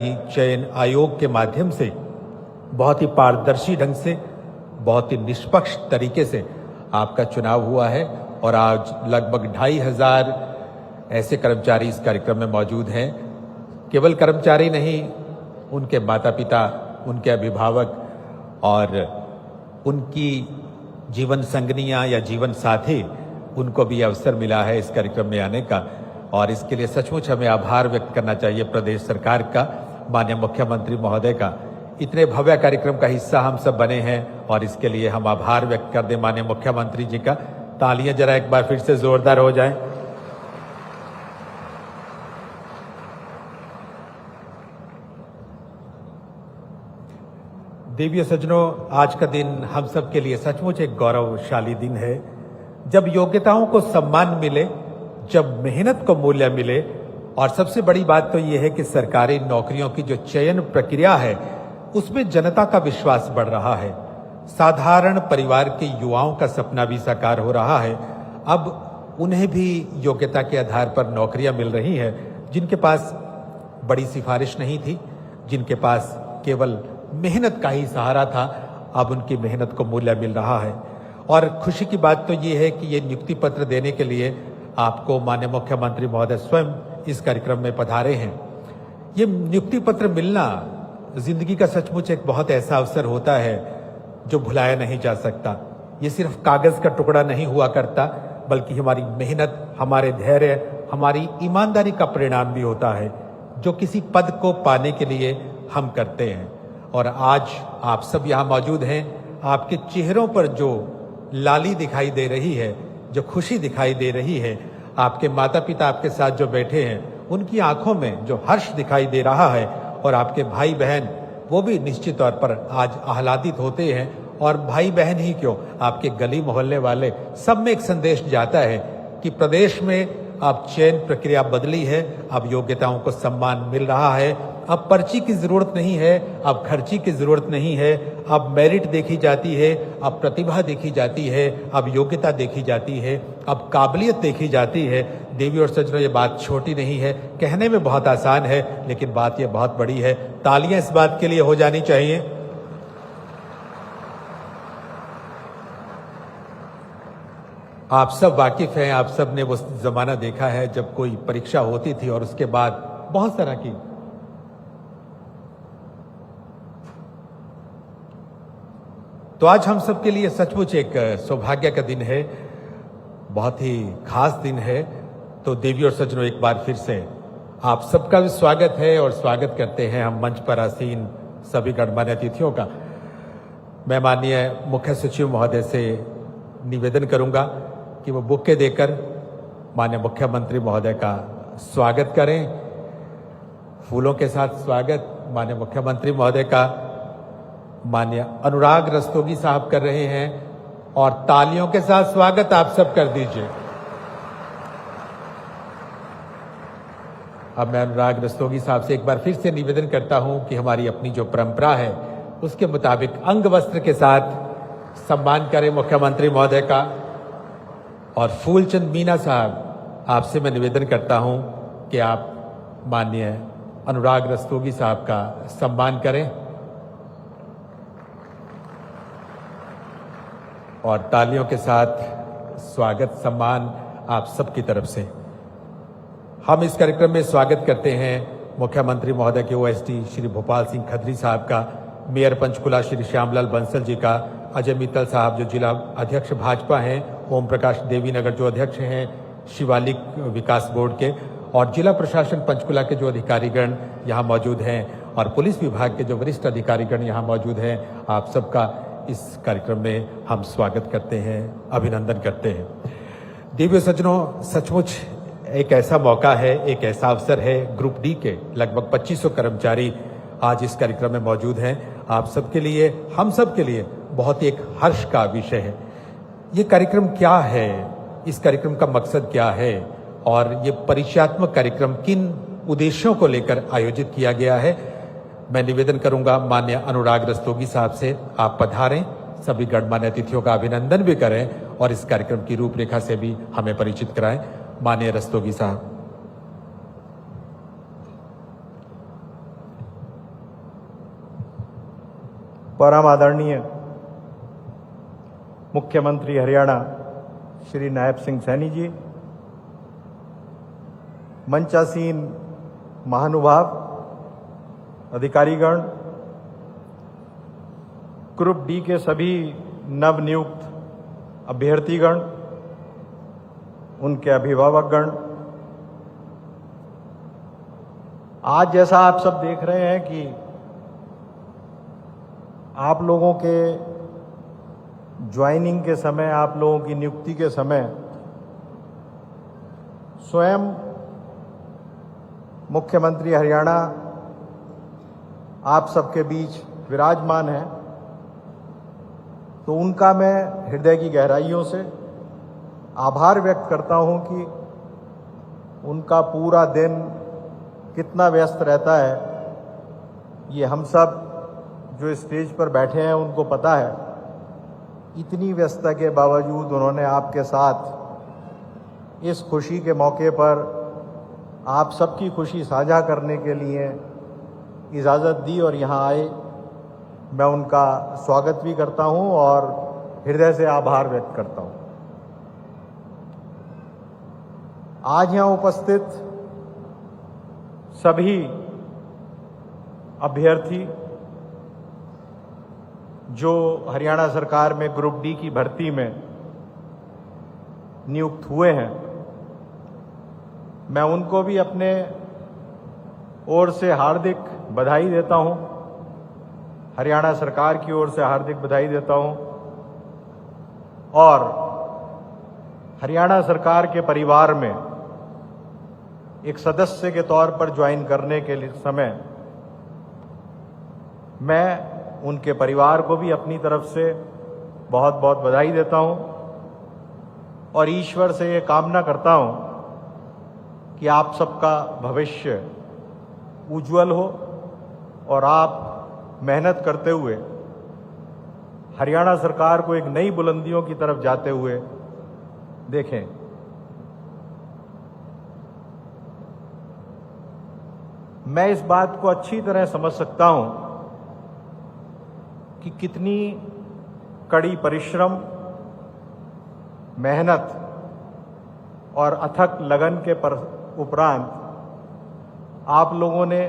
चयन आयोग के माध्यम से बहुत ही पारदर्शी ढंग से, बहुत ही निष्पक्ष तरीके से आपका चुनाव हुआ है और आज लगभग 2500 ऐसे कर्मचारी इस कार्यक्रम में मौजूद हैं। केवल कर्मचारी नहीं, उनके माता पिता, उनके अभिभावक और उनकी जीवन संगनियां या जीवन साथी, उनको भी अवसर मिला है इस कार्यक्रम में आने का और इसके लिए सचमुच हमें आभार व्यक्त करना चाहिए प्रदेश सरकार का, माननीय मुख्यमंत्री महोदय का। इतने भव्य कार्यक्रम का हिस्सा हम सब बने हैं और इसके लिए हम आभार व्यक्त कर दें माननीय मुख्यमंत्री जी का। तालियां जरा एक बार फिर से जोरदार हो जाएं। देवियों सज्जनों, आज का दिन हम सब के लिए सचमुच एक गौरवशाली दिन है, जब योग्यताओं को सम्मान मिले, जब मेहनत को मूल्य मिले और सबसे बड़ी बात तो यह है कि सरकारी नौकरियों की जो चयन प्रक्रिया है उसमें जनता का विश्वास बढ़ रहा है। साधारण परिवार के युवाओं का सपना भी साकार हो रहा है। अब उन्हें भी योग्यता के आधार पर नौकरियां मिल रही हैं, जिनके पास बड़ी सिफारिश नहीं थी, जिनके पास केवल मेहनत का ही सहारा था, अब उनकी मेहनत को मूल्य मिल रहा है। और खुशी की बात तो ये है कि ये नियुक्ति पत्र देने के लिए आपको माननीय मुख्यमंत्री महोदय स्वयं इस कार्यक्रम में पधारे हैं। ये नियुक्ति पत्र मिलना जिंदगी का सचमुच एक बहुत ऐसा अवसर होता है जो भुलाया नहीं जा सकता। ये सिर्फ कागज का टुकड़ा नहीं हुआ करता, बल्कि हमारी मेहनत, हमारे धैर्य, हमारी ईमानदारी का परिणाम भी होता है, जो किसी पद को पाने के लिए हम करते हैं। और आज आप सब यहाँ मौजूद हैं, आपके चेहरों पर जो लाली दिखाई दे रही है, जो खुशी दिखाई दे रही है, आपके माता पिता आपके साथ जो बैठे हैं उनकी आंखों में जो हर्ष दिखाई दे रहा है और आपके भाई बहन, वो भी निश्चित तौर पर आज आह्लादित होते हैं। और भाई बहन ही क्यों, आपके गली मोहल्ले वाले, सब में एक संदेश जाता है कि प्रदेश में अब चयन प्रक्रिया बदली है, अब योग्यताओं को सम्मान मिल रहा है। अब पर्ची की जरूरत नहीं है, अब खर्ची की जरूरत नहीं है, अब मेरिट देखी जाती है, अब प्रतिभा देखी जाती है, अब योग्यता देखी जाती है, अब काबिलियत देखी जाती है। देवी और सज्जनों, ये बात छोटी नहीं है, कहने में बहुत आसान है, लेकिन बात ये बहुत बड़ी है। तालियां इस बात के लिए हो जानी चाहिए। आप सब वाकिफ हैं, आप सब ने वो जमाना देखा है जब कोई परीक्षा होती थी और उसके बाद बहुत तरह की तो आज हम सब के लिए सचमुच एक सौभाग्य का दिन है, बहुत ही खास दिन है। तो देवी और सज्जनों, एक बार फिर से आप सबका भी स्वागत है और स्वागत करते हैं हम मंच पर आसीन सभी गणमान्य अतिथियों का। मैं माननीय मुख्य सचिव महोदय से निवेदन करूंगा कि वो बुके देकर माननीय मुख्यमंत्री महोदय का स्वागत करें। फूलों के साथ स्वागत माननीय मुख्यमंत्री महोदय का माननीय अनुराग रस्तोगी साहब कर रहे हैं और तालियों के साथ स्वागत आप सब कर दीजिए। अब मैं अनुराग रस्तोगी साहब से एक बार फिर से निवेदन करता हूं कि हमारी अपनी जो परंपरा है उसके मुताबिक अंग वस्त्र के साथ सम्मान करें मुख्यमंत्री महोदय का। और फूलचंद मीना साहब, आपसे मैं निवेदन करता हूं कि आप माननीय अनुराग रस्तोगी साहब का सम्मान करें और तालियों के साथ स्वागत सम्मान आप सबकी तरफ से। हम इस कार्यक्रम में स्वागत करते हैं मुख्यमंत्री महोदय के ओएसडी श्री भोपाल सिंह खत्री साहब का, मेयर पंचकुला श्री श्यामलाल बंसल जी का, अजय मित्तल साहब जो जिला अध्यक्ष भाजपा हैं, ओम प्रकाश देवीनगर जो अध्यक्ष हैं शिवालिक विकास बोर्ड के, और जिला प्रशासन पंचकुला के जो अधिकारीगण यहाँ मौजूद हैं और पुलिस विभाग के जो वरिष्ठ अधिकारीगण यहाँ मौजूद हैं। आप सबका इस कार्यक्रम में हम स्वागत करते हैं, अभिनंदन करते हैं। देवियों सज्जनों, सचमुच एक ऐसा मौका है, एक ऐसा अवसर है। ग्रुप डी के लगभग 2500 कर्मचारी आज इस कार्यक्रम में मौजूद हैं। आप सबके लिए, हम सब के लिए बहुत ही एक हर्ष का विषय है। ये कार्यक्रम क्या है, इस कार्यक्रम का मकसद क्या है और ये परिचयात्मक कार्यक्रम किन उद्देश्यों को लेकर आयोजित किया गया है, मैं निवेदन करूंगा माननीय अनुराग रस्तोगी साहब से, आप पधारें, सभी गणमान्य अतिथियों का अभिनंदन भी करें और इस कार्यक्रम की रूपरेखा से भी हमें परिचित कराएं। माननीय रस्तोगी साहब। परम आदरणीय मुख्यमंत्री हरियाणा श्री नायब सिंह सैनी जी, मंचासीन महानुभाव, अधिकारीगण, ग्रुप डी के सभी नवनियुक्त अभ्यर्थीगण, उनके अभिभावकगण, आज जैसा आप सब देख रहे हैं कि आप लोगों के ज्वाइनिंग के समय, आप लोगों की नियुक्ति के समय स्वयं मुख्यमंत्री हरियाणा आप सबके बीच विराजमान है, तो उनका मैं हृदय की गहराइयों से आभार व्यक्त करता हूं कि उनका पूरा दिन कितना व्यस्त रहता है, ये हम सब जो स्टेज पर बैठे हैं उनको पता है। इतनी व्यस्तता के बावजूद उन्होंने आपके साथ इस खुशी के मौके पर आप सबकी खुशी साझा करने के लिए इजाज़त दी और यहाँ आए। मैं उनका स्वागत भी करता हूँ और हृदय से आभार व्यक्त करता हूँ। आज यहाँ उपस्थित सभी अभ्यर्थी जो हरियाणा सरकार में ग्रुप डी की भर्ती में नियुक्त हुए हैं, मैं उनको भी अपने ओर से हार्दिक बधाई देता हूं, हरियाणा सरकार की ओर से हार्दिक बधाई देता हूं और हरियाणा सरकार के परिवार में एक सदस्य के तौर पर ज्वाइन करने के समय मैं उनके परिवार को भी अपनी तरफ से बहुत बहुत बधाई देता हूं और ईश्वर से ये कामना करता हूं कि आप सबका भविष्य उज्जवल हो और आप मेहनत करते हुए हरियाणा सरकार को एक नई बुलंदियों की तरफ जाते हुए देखें। मैं इस बात को अच्छी तरह समझ सकता हूं कि कितनी कड़ी परिश्रम, मेहनत और अथक लगन के उपरांत आप लोगों ने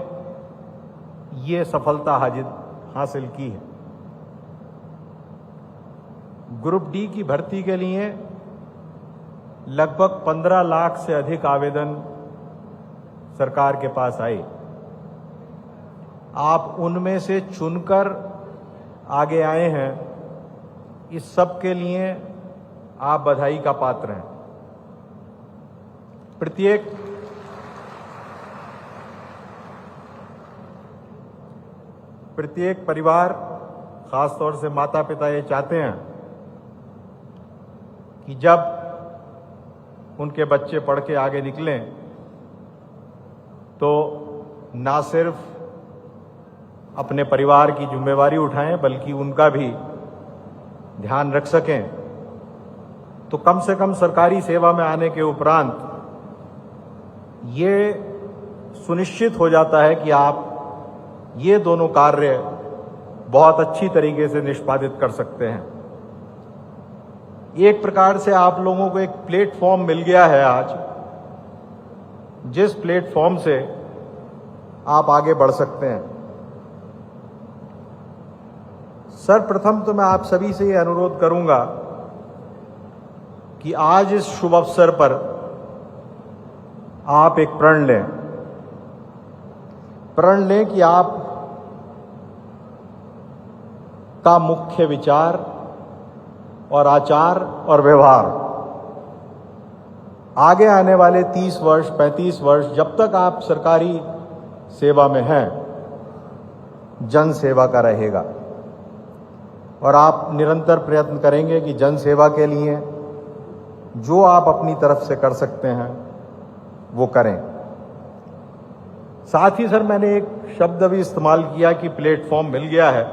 ये सफलता हासिल की है। ग्रुप डी की भर्ती के लिए लगभग 15 लाख से अधिक आवेदन सरकार के पास आए। आप उनमें से चुनकर आगे आए हैं, इस सब के लिए आप बधाई का पात्र हैं। प्रत्येक परिवार, खासतौर से माता पिता ये चाहते हैं कि जब उनके बच्चे पढ़ के आगे निकलें तो ना सिर्फ अपने परिवार की जिम्मेवारी उठाएं बल्कि उनका भी ध्यान रख सकें। तो कम से कम सरकारी सेवा में आने के उपरांत ये सुनिश्चित हो जाता है कि आप ये दोनों कार्य बहुत अच्छी तरीके से निष्पादित कर सकते हैं। एक प्रकार से आप लोगों को एक प्लेटफॉर्म मिल गया है आज, जिस प्लेटफॉर्म से आप आगे बढ़ सकते हैं। सर्वप्रथम तो मैं आप सभी से ये अनुरोध करूंगा कि आज इस शुभ अवसर पर आप एक प्रण लें कि आप का मुख्य विचार और आचार और व्यवहार आगे आने वाले 30 वर्ष 35 वर्ष जब तक आप सरकारी सेवा में हैं, जन सेवा का रहेगा और आप निरंतर प्रयत्न करेंगे कि जन सेवा के लिए जो आप अपनी तरफ से कर सकते हैं वो करें। साथ ही सर, मैंने एक शब्द भी इस्तेमाल किया कि प्लेटफॉर्म मिल गया है,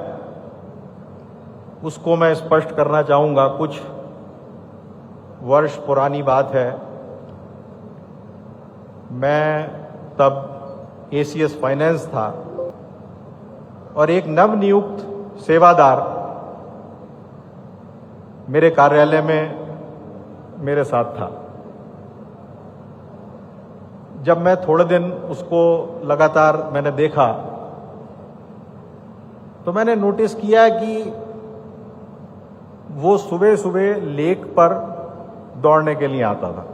उसको मैं स्पष्ट करना चाहूंगा। कुछ वर्ष पुरानी बात है, मैं तब ACS फाइनेंस था और एक नवनियुक्त सेवादार मेरे कार्यालय में मेरे साथ था। जब मैं थोड़े दिन उसको लगातार मैंने देखा तो मैंने नोटिस किया कि वो सुबह सुबह लेक पर दौड़ने के लिए आता था।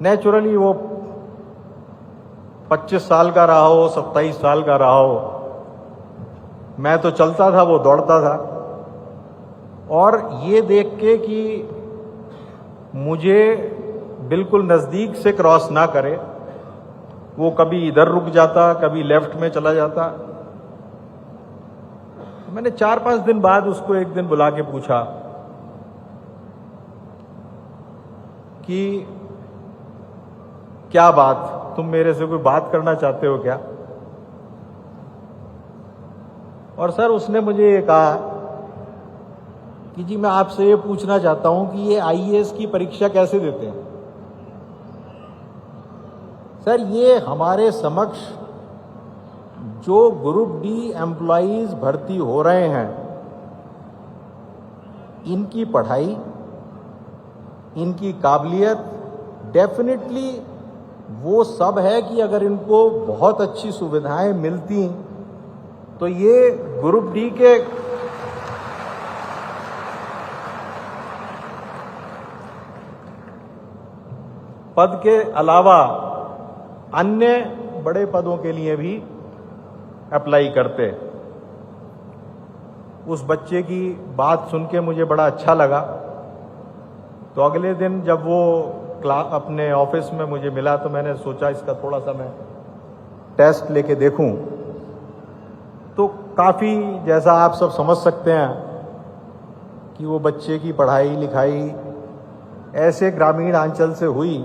नेचुरली वो 25 साल का रहा हो, 27 साल का रहा हो, मैं तो चलता था, वो दौड़ता था। और ये देख के कि मुझे बिल्कुल नजदीक से क्रॉस ना करे, वो कभी इधर रुक जाता, कभी लेफ्ट में चला जाता। मैंने 4-5 दिन बाद उसको एक दिन बुला के पूछा कि क्या बात, तुम मेरे से कोई बात करना चाहते हो क्या? और सर उसने मुझे ये कहा कि जी मैं आपसे ये पूछना चाहता हूं कि ये आईएएस की परीक्षा कैसे देते हैं? सर ये हमारे समक्ष जो ग्रुप डी एम्प्लॉइज भर्ती हो रहे हैं, इनकी पढ़ाई, इनकी काबिलियत डेफिनेटली वो सब है कि अगर इनको बहुत अच्छी सुविधाएं मिलती तो ये ग्रुप डी के पद के अलावा अन्य बड़े पदों के लिए भी अप्लाई करते। उस बच्चे की बात सुन के मुझे बड़ा अच्छा लगा। तो अगले दिन जब वो अपने ऑफिस में मुझे मिला तो मैंने सोचा इसका थोड़ा सा मैं टेस्ट लेके देखूं। तो काफ़ी, जैसा आप सब समझ सकते हैं कि वो बच्चे की पढ़ाई लिखाई ऐसे ग्रामीण अंचल से हुई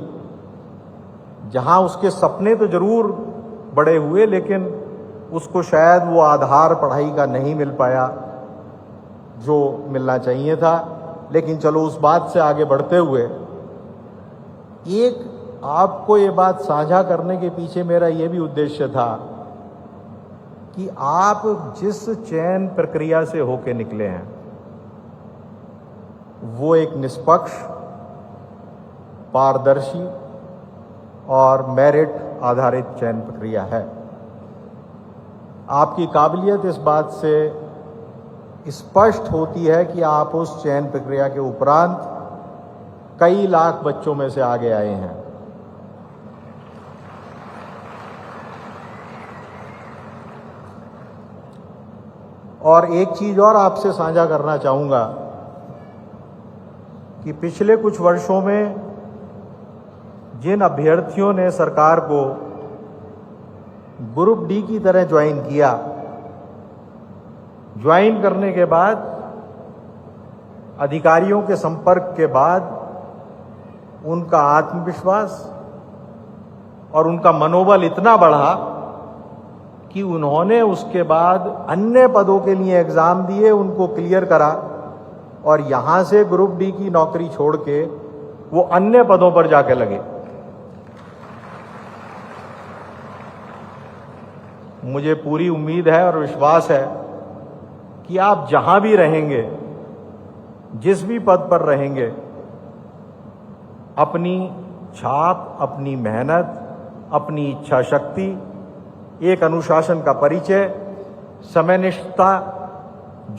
जहां उसके सपने तो जरूर बड़े हुए, लेकिन उसको शायद वो आधार पढ़ाई का नहीं मिल पाया जो मिलना चाहिए था। लेकिन चलो उस बात से आगे बढ़ते हुए एक आपको ये बात साझा करने के पीछे मेरा ये भी उद्देश्य था कि आप जिस चयन प्रक्रिया से होके निकले हैं वो एक निष्पक्ष, पारदर्शी और मेरिट आधारित चयन प्रक्रिया है। आपकी काबिलियत इस बात से स्पष्ट होती है कि आप उस चयन प्रक्रिया के उपरांत कई लाख बच्चों में से आगे आए हैं। और एक चीज और आपसे साझा करना चाहूंगा कि पिछले कुछ वर्षों में जिन अभ्यर्थियों ने सरकार को ग्रुप डी की तरह ज्वाइन किया, ज्वाइन करने के बाद अधिकारियों के संपर्क के बाद उनका आत्मविश्वास और उनका मनोबल इतना बढ़ा कि उन्होंने उसके बाद अन्य पदों के लिए एग्जाम दिए, उनको क्लियर करा और यहां से ग्रुप डी की नौकरी छोड़ के वो अन्य पदों पर जाके लगे। मुझे पूरी उम्मीद है और विश्वास है कि आप जहां भी रहेंगे, जिस भी पद पर रहेंगे, अपनी छाप, अपनी मेहनत, अपनी इच्छा शक्ति, एक अनुशासन का परिचय, समयनिष्ठता,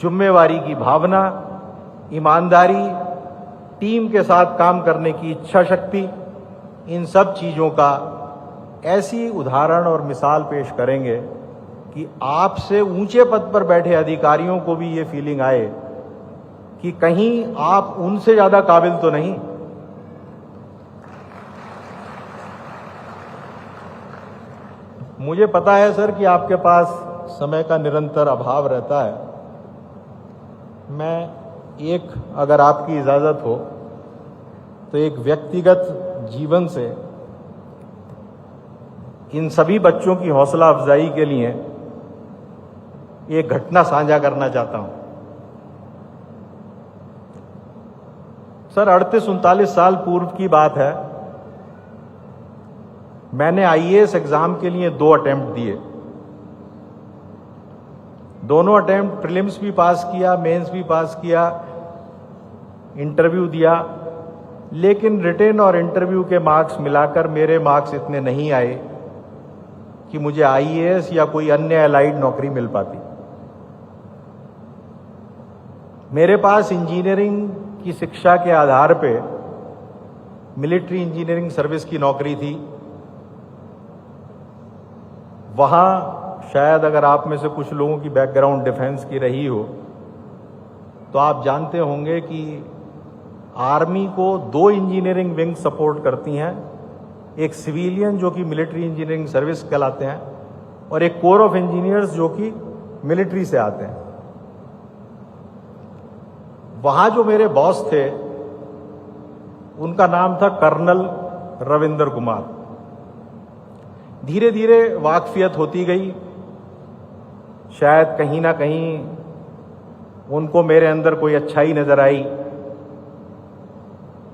जिम्मेवारी की भावना, ईमानदारी, टीम के साथ काम करने की इच्छा शक्ति, इन सब चीजों का ऐसी उदाहरण और मिसाल पेश करेंगे कि आपसे ऊंचे पद पर बैठे अधिकारियों को भी ये फीलिंग आए कि कहीं आप उनसे ज्यादा काबिल तो नहीं। मुझे पता है सर कि आपके पास समय का निरंतर अभाव रहता है। मैं अगर आपकी इजाजत हो तो एक व्यक्तिगत जीवन से इन सभी बच्चों की हौसला अफजाई के लिए एक घटना साझा करना चाहता हूं। सर 38-39 साल पूर्व की बात है। मैंने आईएएस एग्जाम के लिए 2 अटेम्प्ट दिए। दोनों अटेम्प्ट प्रीलिम्स भी पास किया, मेंस भी पास किया, इंटरव्यू दिया, लेकिन रिटन और इंटरव्यू के मार्क्स मिलाकर मेरे मार्क्स इतने नहीं आए कि मुझे आईएएस या कोई अन्य एलाइड नौकरी मिल पाती। मेरे पास इंजीनियरिंग की शिक्षा के आधार पे मिलिट्री इंजीनियरिंग सर्विस की नौकरी थी। वहां शायद अगर आप में से कुछ लोगों की बैकग्राउंड डिफेंस की रही हो तो आप जानते होंगे कि आर्मी को 2 इंजीनियरिंग विंग सपोर्ट करती हैं, एक सिविलियन जो कि मिलिट्री इंजीनियरिंग सर्विस कहलाते हैं और एक कोर ऑफ इंजीनियर्स जो कि मिलिट्री से आते हैं। वहां जो मेरे बॉस थे उनका नाम था कर्नल रविंदर कुमार। धीरे धीरे वाकफियत होती गई, शायद कहीं ना कहीं उनको मेरे अंदर कोई अच्छाई नजर आई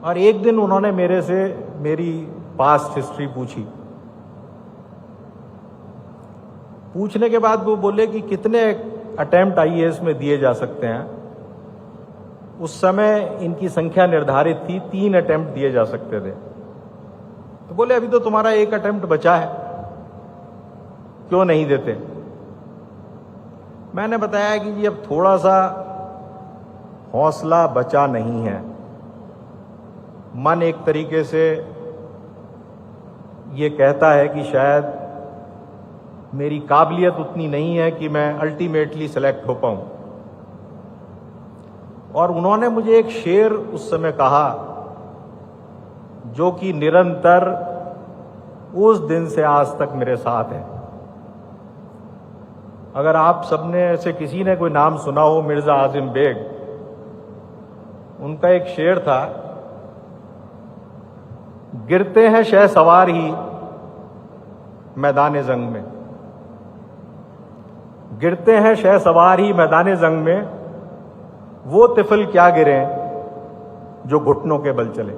और एक दिन उन्होंने मेरे से मेरी पास्ट हिस्ट्री पूछी। पूछने के बाद वो बोले कि कितने अटेम्प्ट आईएएस में दिए जा सकते हैं। उस समय इनकी संख्या निर्धारित थी, 3 अटेम्प्ट दिए जा सकते थे। तो बोले अभी तो तुम्हारा 1 अटेम्प्ट बचा है, क्यों नहीं देते? मैंने बताया कि जी अब थोड़ा सा हौसला बचा नहीं है, मन एक तरीके से ये कहता है कि शायद मेरी काबिलियत उतनी नहीं है कि मैं अल्टीमेटली सेलेक्ट हो पाऊं। और उन्होंने मुझे एक शेर उस समय कहा जो कि निरंतर उस दिन से आज तक मेरे साथ है। अगर आप सबने से किसी ने कोई नाम सुना हो, मिर्जा आजिम बेग, उनका एक शेर था, गिरते हैं शह सवार ही मैदान जंग में, गिरते हैं शह सवार ही मैदान जंग में, वो तिफल क्या गिरे जो घुटनों के बल चले।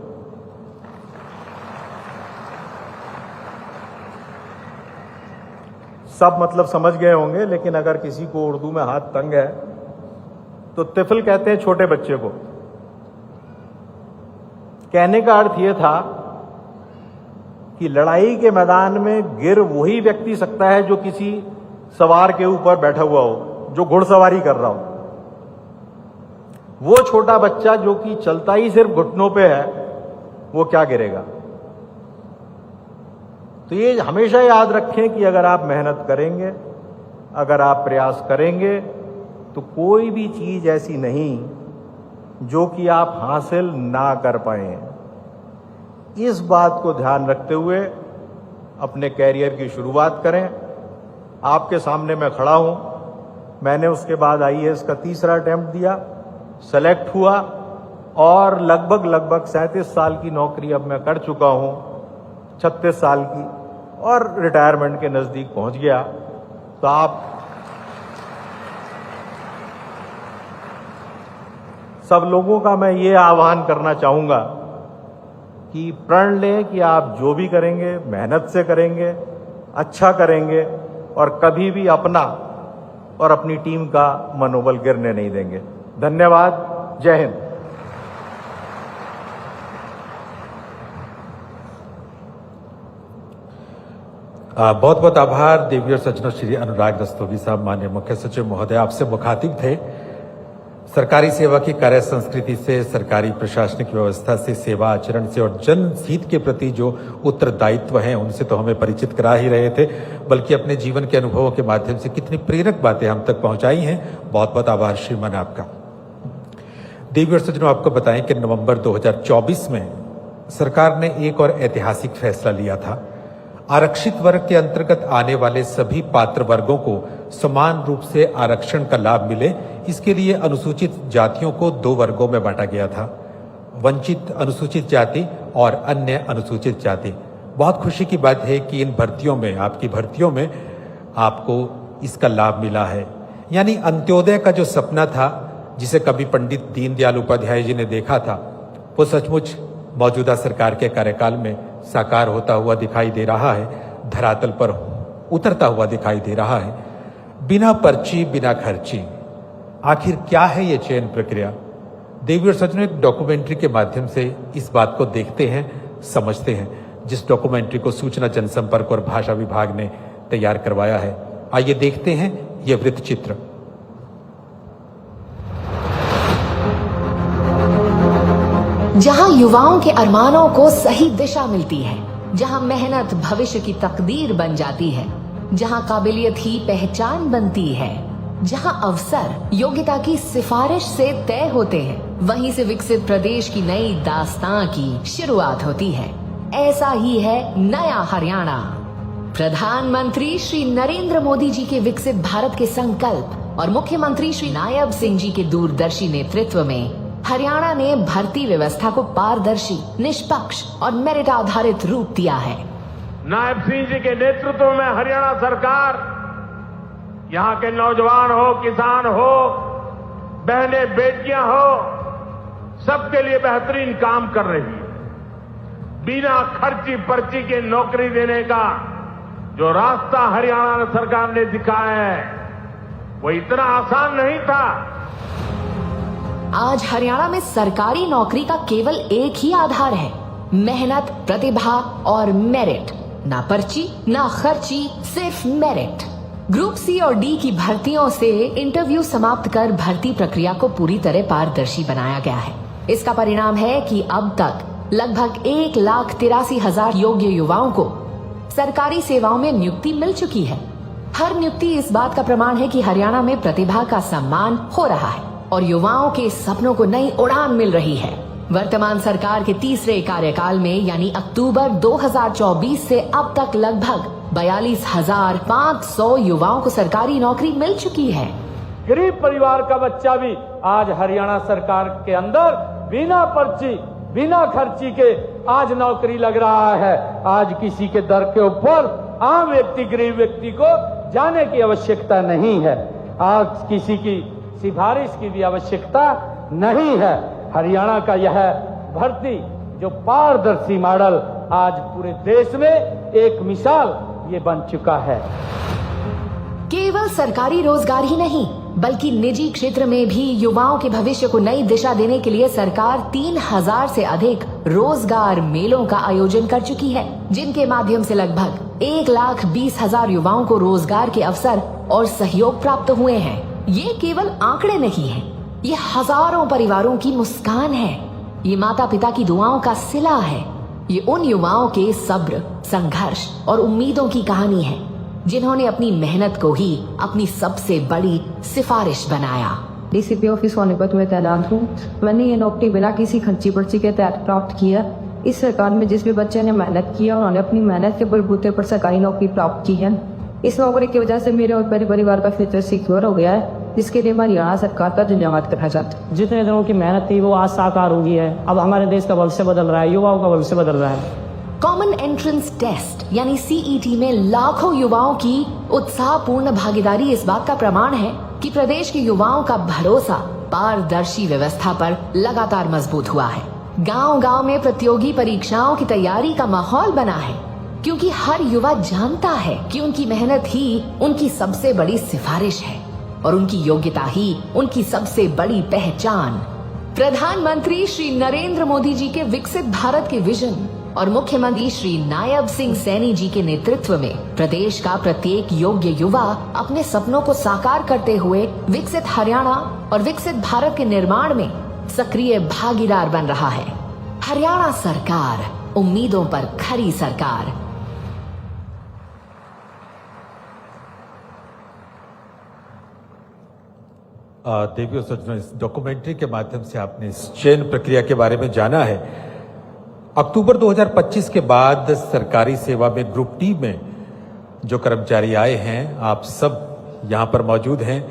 सब मतलब समझ गए होंगे, लेकिन अगर किसी को उर्दू में हाथ तंग है तो तिफल कहते हैं छोटे बच्चे को। कहने का अर्थ यह था कि लड़ाई के मैदान में गिर वही व्यक्ति सकता है जो किसी सवार के ऊपर बैठा हुआ हो, जो घुड़सवारी कर रहा हो। वो छोटा बच्चा जो कि चलता ही सिर्फ घुटनों पे है, वो क्या गिरेगा। तो ये हमेशा याद रखें कि अगर आप मेहनत करेंगे, अगर आप प्रयास करेंगे, तो कोई भी चीज ऐसी नहीं जो कि आप हासिल ना कर पाए। इस बात को ध्यान रखते हुए अपने कैरियर की शुरुआत करें। आपके सामने मैं खड़ा हूं, मैंने उसके बाद आईएएस का 3रा अटेम्प्ट दिया, सेलेक्ट हुआ और लगभग 37 साल की नौकरी अब मैं कर चुका हूं, 36 साल की, और रिटायरमेंट के नजदीक पहुंच गया। तो आप सब लोगों का मैं ये आह्वान करना चाहूंगा कि प्रण लें कि आप जो भी करेंगे मेहनत से करेंगे, अच्छा करेंगे और कभी भी अपना और अपनी टीम का मनोबल गिरने नहीं देंगे। धन्यवाद। जय हिंद। बहुत बहुत आभार देवी और सज्जनों, श्री अनुराग रस्तोगी साहब, माननीय मुख्य सचिव महोदय, आपसे मुखातिब थे। सरकारी सेवा की कार्य संस्कृति से, सरकारी प्रशासनिक व्यवस्था से, सेवा आचरण से और जनहित के प्रति जो उत्तरदायित्व हैं उनसे तो हमें परिचित करा ही रहे थे, बल्कि अपने जीवन के अनुभवों के माध्यम से कितनी प्रेरक बातें हम तक पहुंचाई हैं। बहुत बहुत आभार श्रीमान आपका। देवी और सज्जनों, आपको बताएं कि नवंबर 2024 में सरकार ने एक और ऐतिहासिक फैसला लिया था। आरक्षित वर्ग के अंतर्गत आने वाले सभी पात्र वर्गों को समान रूप से आरक्षण का लाभ मिले, इसके लिए अनुसूचित जातियों को 2 वर्गों में बांटा गया था, वंचित अनुसूचित जाति और अन्य अनुसूचित जाति। बहुत खुशी की बात है कि इन भर्तियों में, आपकी भर्तियों में आपको इसका लाभ मिला है। यानी अंत्योदय का जो सपना था, जिसे कभी पंडित दीनदयाल उपाध्याय जी ने देखा था, वो सचमुच मौजूदा सरकार के कार्यकाल में साकार होता हुआ दिखाई दे रहा है, धरातल पर उतरता हुआ दिखाई दे रहा है। बिना पर्ची बिना खर्ची, आखिर क्या है ये चयन प्रक्रिया? देवी और सज्जनों, एक डॉक्यूमेंट्री के माध्यम से इस बात को देखते हैं, समझते हैं, जिस डॉक्यूमेंट्री को सूचना जनसंपर्क और भाषा विभाग ने तैयार करवाया है। आइए देखते हैं ये वृत्त चित्र। जहां युवाओं के अरमानों को सही दिशा मिलती है, जहां मेहनत भविष्य की तकदीर बन जाती है, जहां काबिलियत ही पहचान बनती है, जहां अवसर योग्यता की सिफारिश से तय होते हैं, वहीं से विकसित प्रदेश की नई दास्तां की शुरुआत होती है। ऐसा ही है नया हरियाणा। प्रधानमंत्री श्री नरेंद्र मोदी जी के विकसित भारत के संकल्प और मुख्यमंत्री श्री नायब सिंह जी के दूरदर्शी नेतृत्व में हरियाणा ने भर्ती व्यवस्था को पारदर्शी, निष्पक्ष और मेरिट आधारित रूप दिया है। नायब सिंह जी के नेतृत्व में हरियाणा सरकार यहां के नौजवान हो, किसान हो, बहनें बेटियां हो, सबके लिए बेहतरीन काम कर रही है। बिना खर्ची पर्ची के नौकरी देने का जो रास्ता हरियाणा सरकार ने दिखाया है वो इतना आसान नहीं था। आज हरियाणा में सरकारी नौकरी का केवल एक ही आधार है, मेहनत, प्रतिभा और मेरिट। ना पर्ची, ना खर्ची, सिर्फ मेरिट। ग्रुप सी और डी की भर्तियों से इंटरव्यू समाप्त कर भर्ती प्रक्रिया को पूरी तरह पारदर्शी बनाया गया है। इसका परिणाम है कि अब तक लगभग 1,83,000 योग्य युवाओं को सरकारी सेवाओं में नियुक्ति मिल चुकी है। हर नियुक्ति इस बात का प्रमाण है कि हरियाणा में प्रतिभा का सम्मान हो रहा है और युवाओं के सपनों को नई उड़ान मिल रही है। वर्तमान सरकार के तीसरे कार्यकाल में यानी अक्टूबर 2024 से अब तक लगभग 42,500 युवाओं को सरकारी नौकरी मिल चुकी है। गरीब परिवार का बच्चा भी आज हरियाणा सरकार के अंदर बिना पर्ची, बिना खर्ची के आज नौकरी लग रहा है। आज किसी के दर के ऊपर आम व्यक्ति, गरीब व्यक्ति को जाने की आवश्यकता नहीं है। आज किसी की सिफारिश की भी आवश्यकता नहीं है। हरियाणा का यह भर्ती जो पारदर्शी मॉडल आज पूरे देश में एक मिसाल ये बन चुका है। केवल सरकारी रोजगार ही नहीं बल्कि निजी क्षेत्र में भी युवाओं के भविष्य को नई दिशा देने के लिए सरकार 3,000 से अधिक रोजगार मेलों का आयोजन कर चुकी है, जिनके माध्यम से लगभग 1,20,000 युवाओं को रोजगार के अवसर और सहयोग प्राप्त हुए हैं। ये केवल आंकड़े नहीं हैं, ये हजारों परिवारों की मुस्कान है, ये माता पिता की दुआओं का सिला है, ये उन युवाओं के सब्र, संघर्ष और उम्मीदों की कहानी है जिन्होंने अपनी मेहनत को ही अपनी सबसे बड़ी सिफारिश बनाया। डीसीपी ऑफिस सोनीपत में तैनात हूँ। मैंने ये नौकरी बिना किसी खर्ची पर्ची के तहत प्राप्त किया। इस सरकार में जिस भी बच्चे ने मेहनत किया उन्होंने अपनी मेहनत के बलबूते पर सरकारी नौकरी प्राप्त की है। इस नौकरी की वजह से मेरे और मेरे परिवार का फ्यूचर सिक्योर हो गया है, जिसके लिए मैं हरियाणा सरकार का धन्यवाद करना चाहता हूँ। जितने दिनों की मेहनत थी वो आज साकार हो गई है। अब हमारे देश का भविष्य बदल रहा है, युवाओं का भविष्य बदल रहा है। कॉमन एंट्रेंस टेस्ट यानी सीईटी में लाखों युवाओं की उत्साहपूर्ण भागीदारी इस बात का प्रमाण है कि प्रदेश के युवाओं का भरोसा पारदर्शी व्यवस्था पर लगातार मजबूत हुआ है। गांव-गांव में प्रतियोगी परीक्षाओं की तैयारी का माहौल बना है, क्योंकि हर युवा जानता है कि उनकी मेहनत ही उनकी सबसे बड़ी सिफारिश है और उनकी योग्यता ही उनकी सबसे बड़ी पहचान। प्रधानमंत्री श्री नरेंद्र मोदी जी के विकसित भारत के विजन और मुख्यमंत्री श्री नायब सिंह सैनी जी के नेतृत्व में प्रदेश का प्रत्येक योग्य युवा अपने सपनों को साकार करते हुए विकसित हरियाणा और विकसित भारत के निर्माण में सक्रिय भागीदार बन रहा है। हरियाणा सरकार, उम्मीदों पर खरी सरकार। देवियों सज्जनों, इस डॉक्यूमेंट्री के माध्यम से आपने इस चयन प्रक्रिया के बारे में जाना है। अक्टूबर 2025 के बाद सरकारी सेवा में ग्रुप डी में जो कर्मचारी आए हैं, आप सब यहाँ पर मौजूद हैं।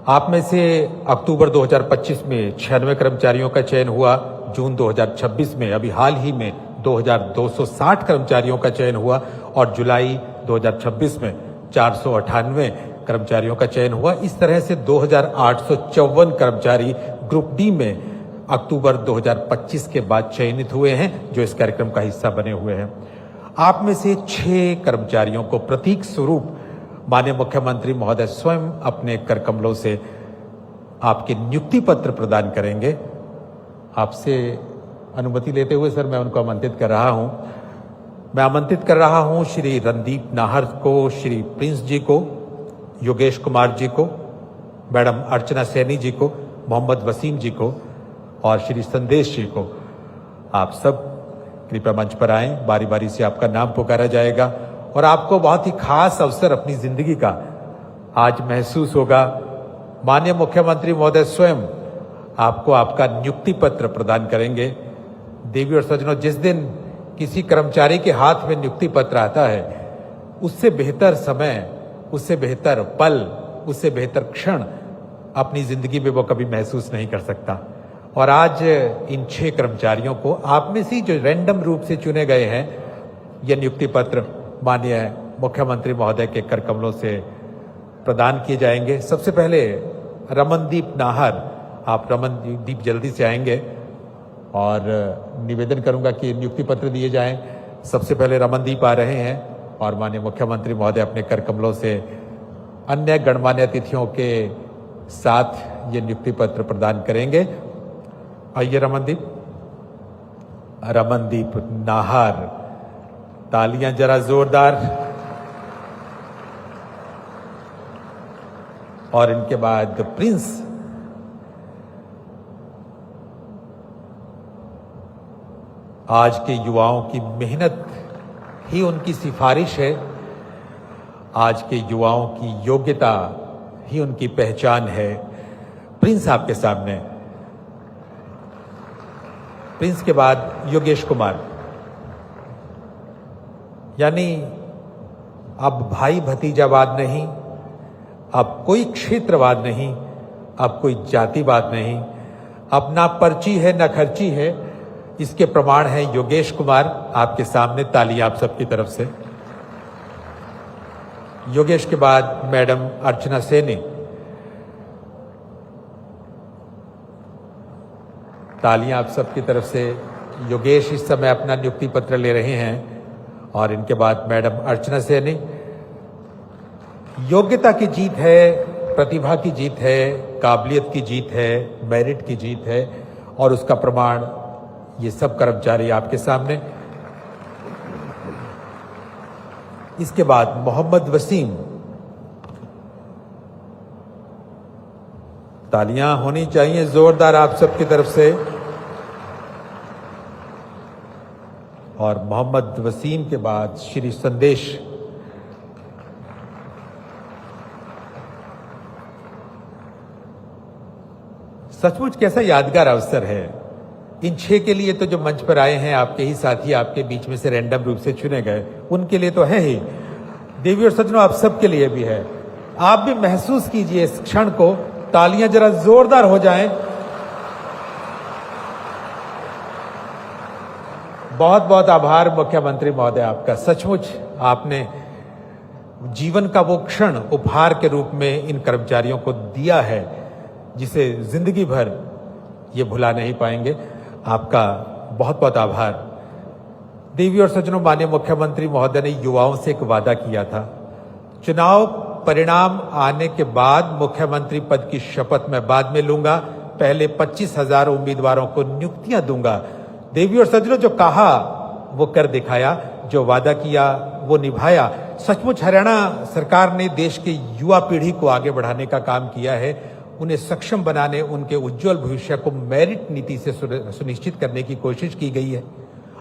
आप में से अक्टूबर 2025 में 96 कर्मचारियों का चयन हुआ। जून 2026 में अभी हाल ही में 2,260 कर्मचारियों का चयन हुआ और जुलाई 2026 में 498 कर्मचारियों का चयन हुआ। इस तरह से 2,854 कर्मचारी ग्रुप डी में अक्टूबर 2025 के बाद चयनित हुए हैं, जो इस कार्यक्रम का हिस्सा बने हुए हैं। आप में से 6 कर्मचारियों को प्रतीक स्वरूप माननीय मुख्यमंत्री महोदय स्वयं अपने कर कमलों से आपके नियुक्ति पत्र प्रदान करेंगे। आपसे अनुमति लेते हुए सर मैं उनको आमंत्रित कर रहा हूं। मैं आमंत्रित कर रहा हूं श्री रणदीप नाहर को, श्री प्रिंस जी को, योगेश कुमार जी को, मैडम अर्चना सैनी जी को, मोहम्मद वसीम जी को और श्री संदेश जी को। आप सब कृपया मंच पर आएं। बारी बारी से आपका नाम पुकारा जाएगा और आपको बहुत ही खास अवसर अपनी जिंदगी का आज महसूस होगा। माननीय मुख्यमंत्री महोदय स्वयं आपको आपका नियुक्ति पत्र प्रदान करेंगे। देवी और सज्जनों, जिस दिन किसी कर्मचारी के हाथ में नियुक्ति पत्र आता है, उससे बेहतर समय, उससे बेहतर पल, उससे बेहतर क्षण अपनी जिंदगी में वो कभी महसूस नहीं कर सकता। और आज इन 6 कर्मचारियों को आप में से जो रैंडम रूप से चुने गए हैं, ये नियुक्ति पत्र माननीय मुख्यमंत्री महोदय के कर कमलों से प्रदान किए जाएंगे। सबसे पहले रमनदीप नाहर, आप रमनदीप जल्दी से आएंगे और निवेदन करूंगा कि नियुक्ति पत्र दिए जाएं। सबसे पहले रमनदीप आ रहे हैं और माननीय मुख्यमंत्री महोदय अपने कर कमलों से अन्य गणमान्य अतिथियों के साथ ये नियुक्ति पत्र प्रदान करेंगे। आइए रमनदीप नाहर, तालियां जरा जोरदार। और इनके बाद प्रिंस, आज के युवाओं की मेहनत ही उनकी सिफारिश है, आज के युवाओं की योग्यता ही उनकी पहचान है। प्रिंस आपके सामने। प्रिंस के बाद योगेश कुमार, यानी अब भाई भतीजावाद नहीं, अब कोई क्षेत्रवाद नहीं, अब कोई जातिवाद नहीं, अब ना पर्ची है ना खर्ची है। इसके प्रमाण है योगेश कुमार आपके सामने। तालियां आप सबकी तरफ से। योगेश के बाद मैडम अर्चना सैनी, तालियां आप सबकी तरफ से। योगेश इस समय अपना नियुक्ति पत्र ले रहे हैं और इनके बाद मैडम अर्चना सैनी। योग्यता की जीत है, प्रतिभा की जीत है, काबिलियत की जीत है, मेरिट की जीत है और उसका प्रमाण ये सब कर्मचारी आपके सामने। इसके बाद मोहम्मद वसीम, तालियां होनी चाहिए जोरदार आप सबकी तरफ से। और मोहम्मद वसीम के बाद श्री संदेश। सचमुच कैसा यादगार अवसर है। इन 6 के लिए तो जो मंच पर आए हैं आपके ही साथी, आपके बीच में से रैंडम रूप से चुने गए, उनके लिए तो है ही। देवी और सज्जनों, आप सबके लिए भी है। आप भी महसूस कीजिए इस क्षण को। तालियां जरा जोरदार हो जाएं। बहुत बहुत आभार मुख्यमंत्री महोदय आपका। सचमुच आपने जीवन का वो क्षण उपहार के रूप में इन कर्मचारियों को दिया है जिसे जिंदगी भर ये भुला नहीं पाएंगे। आपका बहुत बहुत आभार। देवी और सज्जनों, माननीय मुख्यमंत्री महोदय ने युवाओं से एक वादा किया था। चुनाव परिणाम आने के बाद मुख्यमंत्री पद की शपथ मैं बाद में लूंगा, पहले 25,000 उम्मीदवारों को नियुक्तियां दूंगा। देवी और सज्जनों, जो कहा वो कर दिखाया, जो वादा किया वो निभाया। सचमुच हरियाणा सरकार ने देश के युवा पीढ़ी को आगे बढ़ाने का काम किया है, उन्हें सक्षम बनाने, उनके उज्जवल भविष्य को मेरिट नीति से सुनिश्चित करने की कोशिश की गई है।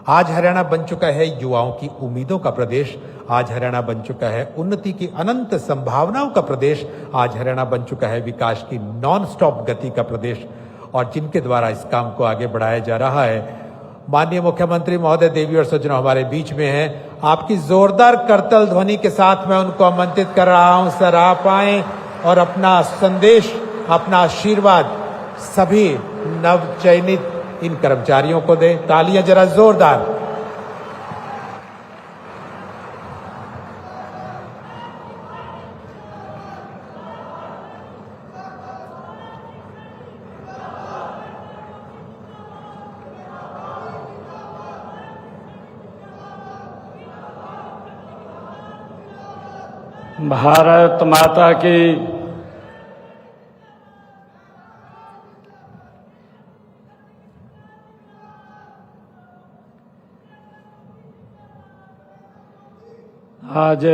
आज हरियाणा बन चुका है युवाओं की उम्मीदों का प्रदेश। आज हरियाणा बन चुका है उन्नति की अनंत संभावनाओं का प्रदेश। आज हरियाणा बन चुका है विकास की नॉन स्टॉप गति का प्रदेश, और जिनके द्वारा इस काम को आगे बढ़ाया जा रहा है। माननीय मुख्यमंत्री महोदय, देवी और सज्जनों हमारे बीच में हैं। आपकी जोरदार करतल ध्वनि के साथ मैं उनको आमंत्रित कर रहा हूं। सर आप आए और अपना संदेश, अपना आशीर्वाद सभी नवचयनित इन कर्मचारियों को दें। तालियां जरा जोरदार। भारत माता की। आज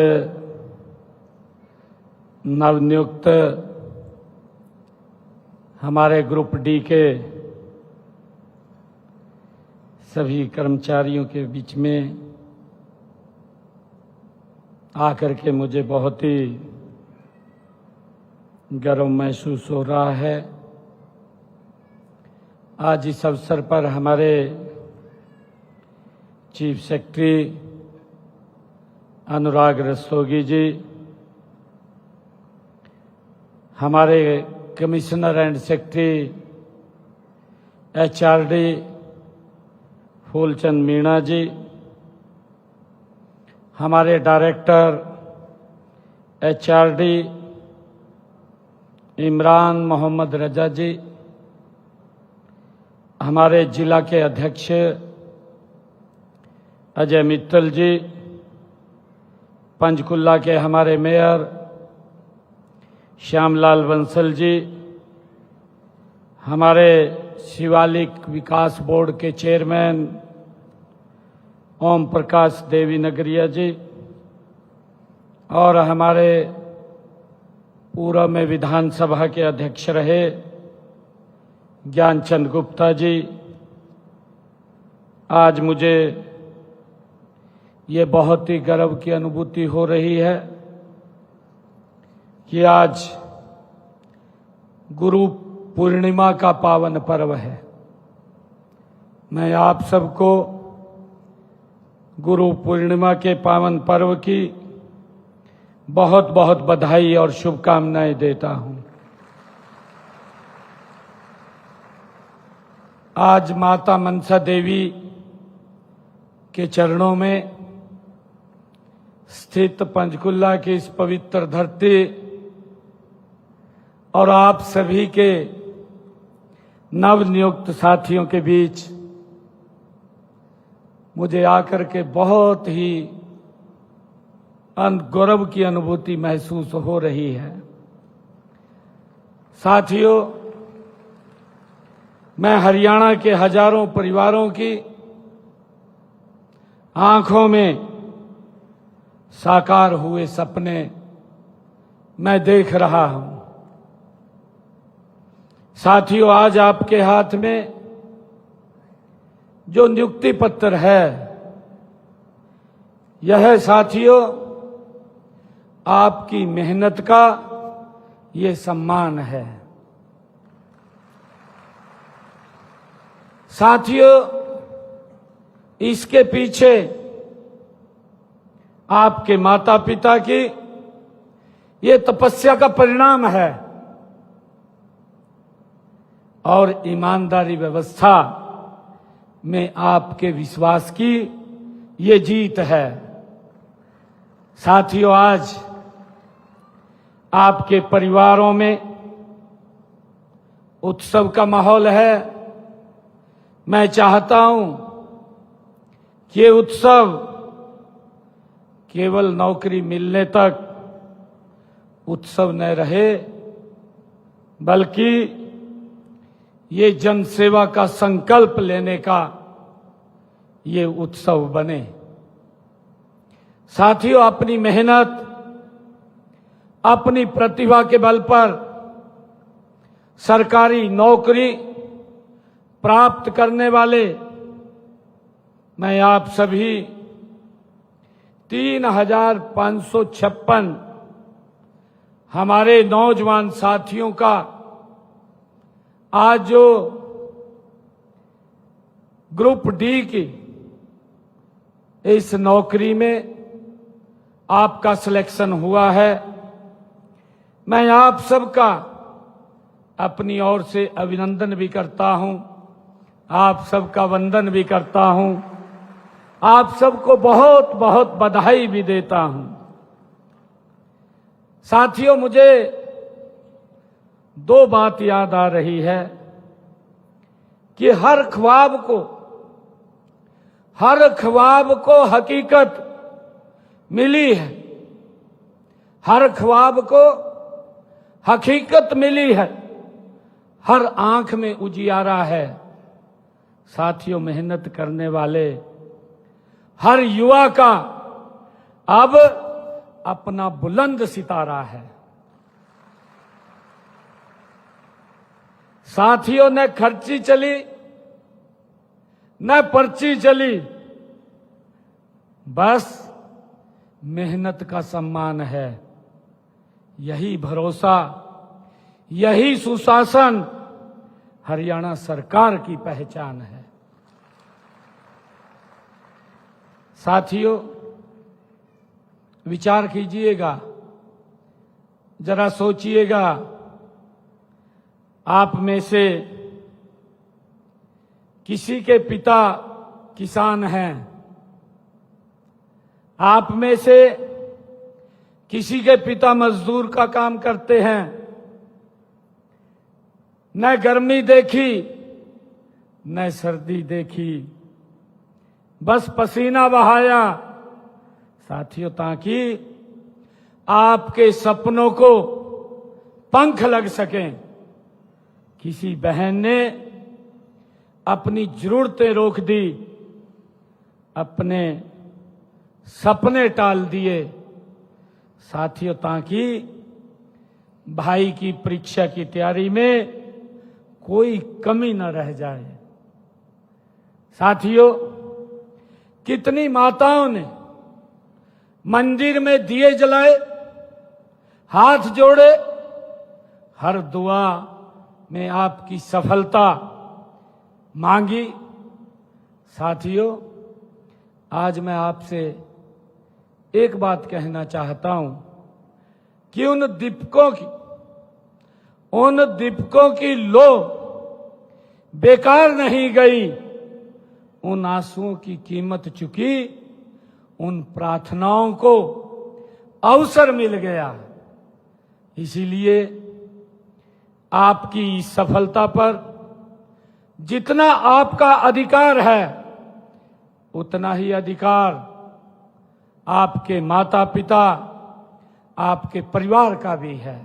नवनियुक्त हमारे ग्रुप डी के सभी कर्मचारियों के बीच में आकर के मुझे बहुत ही गर्व महसूस हो रहा है। आज इस अवसर पर हमारे चीफ सेक्रेटरी अनुराग रस्तोगी जी, हमारे commissioner and secretary HRD Phoolchand Meena ji, हमारे डायरेक्टर HRD इमरान मोहम्मद रजा जी, हमारे जिला के अध्यक्ष अजय मित्तल जी, पंचकुला के हमारे मेयर श्यामलाल बंसल जी, हमारे शिवालिक विकास बोर्ड के चेयरमैन ओम प्रकाश देवी नगरिया जी, और हमारे पूर्व में विधानसभा के अध्यक्ष रहे ज्ञानचंद गुप्ता जी। आज मुझे ये बहुत ही गर्व की अनुभूति हो रही है कि आज गुरु पूर्णिमा का पावन पर्व है। मैं आप सबको गुरु पूर्णिमा के पावन पर्व की बहुत बहुत बधाई और शुभकामनाएं देता हूं। आज माता मनसा देवी के चरणों में स्थित पंचकुला की इस पवित्र धरती और आप सभी के नवनियुक्त साथियों के बीच मुझे आकर के बहुत ही गौरव की अनुभूति महसूस हो रही है। साथियों, मैं हरियाणा के हजारों परिवारों की आंखों में साकार हुए सपने मैं देख रहा हूं। साथियों, आज आपके हाथ में जो नियुक्ति पत्र है, यह साथियों आपकी मेहनत का ये सम्मान है। साथियों, इसके पीछे आपके माता पिता की ये तपस्या का परिणाम है और ईमानदारी व्यवस्था में आपके विश्वास की ये जीत है। साथियों, आज आपके परिवारों में उत्सव का माहौल है। मैं चाहता हूं कि ये उत्सव केवल नौकरी मिलने तक उत्सव न रहे, बल्कि ये जनसेवा का संकल्प लेने का ये उत्सव बने। साथियों, अपनी मेहनत, अपनी प्रतिभा के बल पर सरकारी नौकरी प्राप्त करने वाले मैं आप सभी 3,556 हमारे नौजवान साथियों का आज जो ग्रुप डी की इस नौकरी में आपका सिलेक्शन हुआ है, मैं आप सबका अपनी ओर से अभिनंदन भी करता हूं, आप सबका वंदन भी करता हूं, आप सबको बहुत बहुत बधाई भी देता हूं। साथियों, मुझे दो बात याद आ रही है कि हर ख्वाब को हकीकत मिली है। हर ख्वाब को हकीकत मिली है, हर आंख में उजियारा है। साथियों, मेहनत करने वाले हर युवा का अब अपना बुलंद सितारा है। साथियों, न खर्ची चली न पर्ची चली, बस मेहनत का सम्मान है। यही भरोसा, यही सुशासन हरियाणा सरकार की पहचान है। साथियों, विचार कीजिएगा, जरा सोचिएगा, आप में से किसी के पिता किसान हैं, आप में से किसी के पिता मजदूर का काम करते हैं। न गर्मी देखी न सर्दी देखी, बस पसीना बहाया। साथियों, ताकि आपके सपनों को पंख लग सकें। किसी बहन ने अपनी जरूरतें रोक दी, अपने सपने टाल दिए। साथियों, ताकि भाई की परीक्षा की तैयारी में कोई कमी न रह जाए। साथियों, कितनी माताओं ने मंदिर में दिए जलाए, हाथ जोड़े, हर दुआ में आपकी सफलता मांगी। साथियों, आज मैं आपसे एक बात कहना चाहता हूं कि उन दीपकों की लो बेकार नहीं गई। उन आंसुओं की कीमत चुकी, उन प्रार्थनाओं को अवसर मिल गया। इसीलिए आपकी इस सफलता पर जितना आपका अधिकार है, उतना ही अधिकार आपके माता पिता, आपके परिवार का भी है।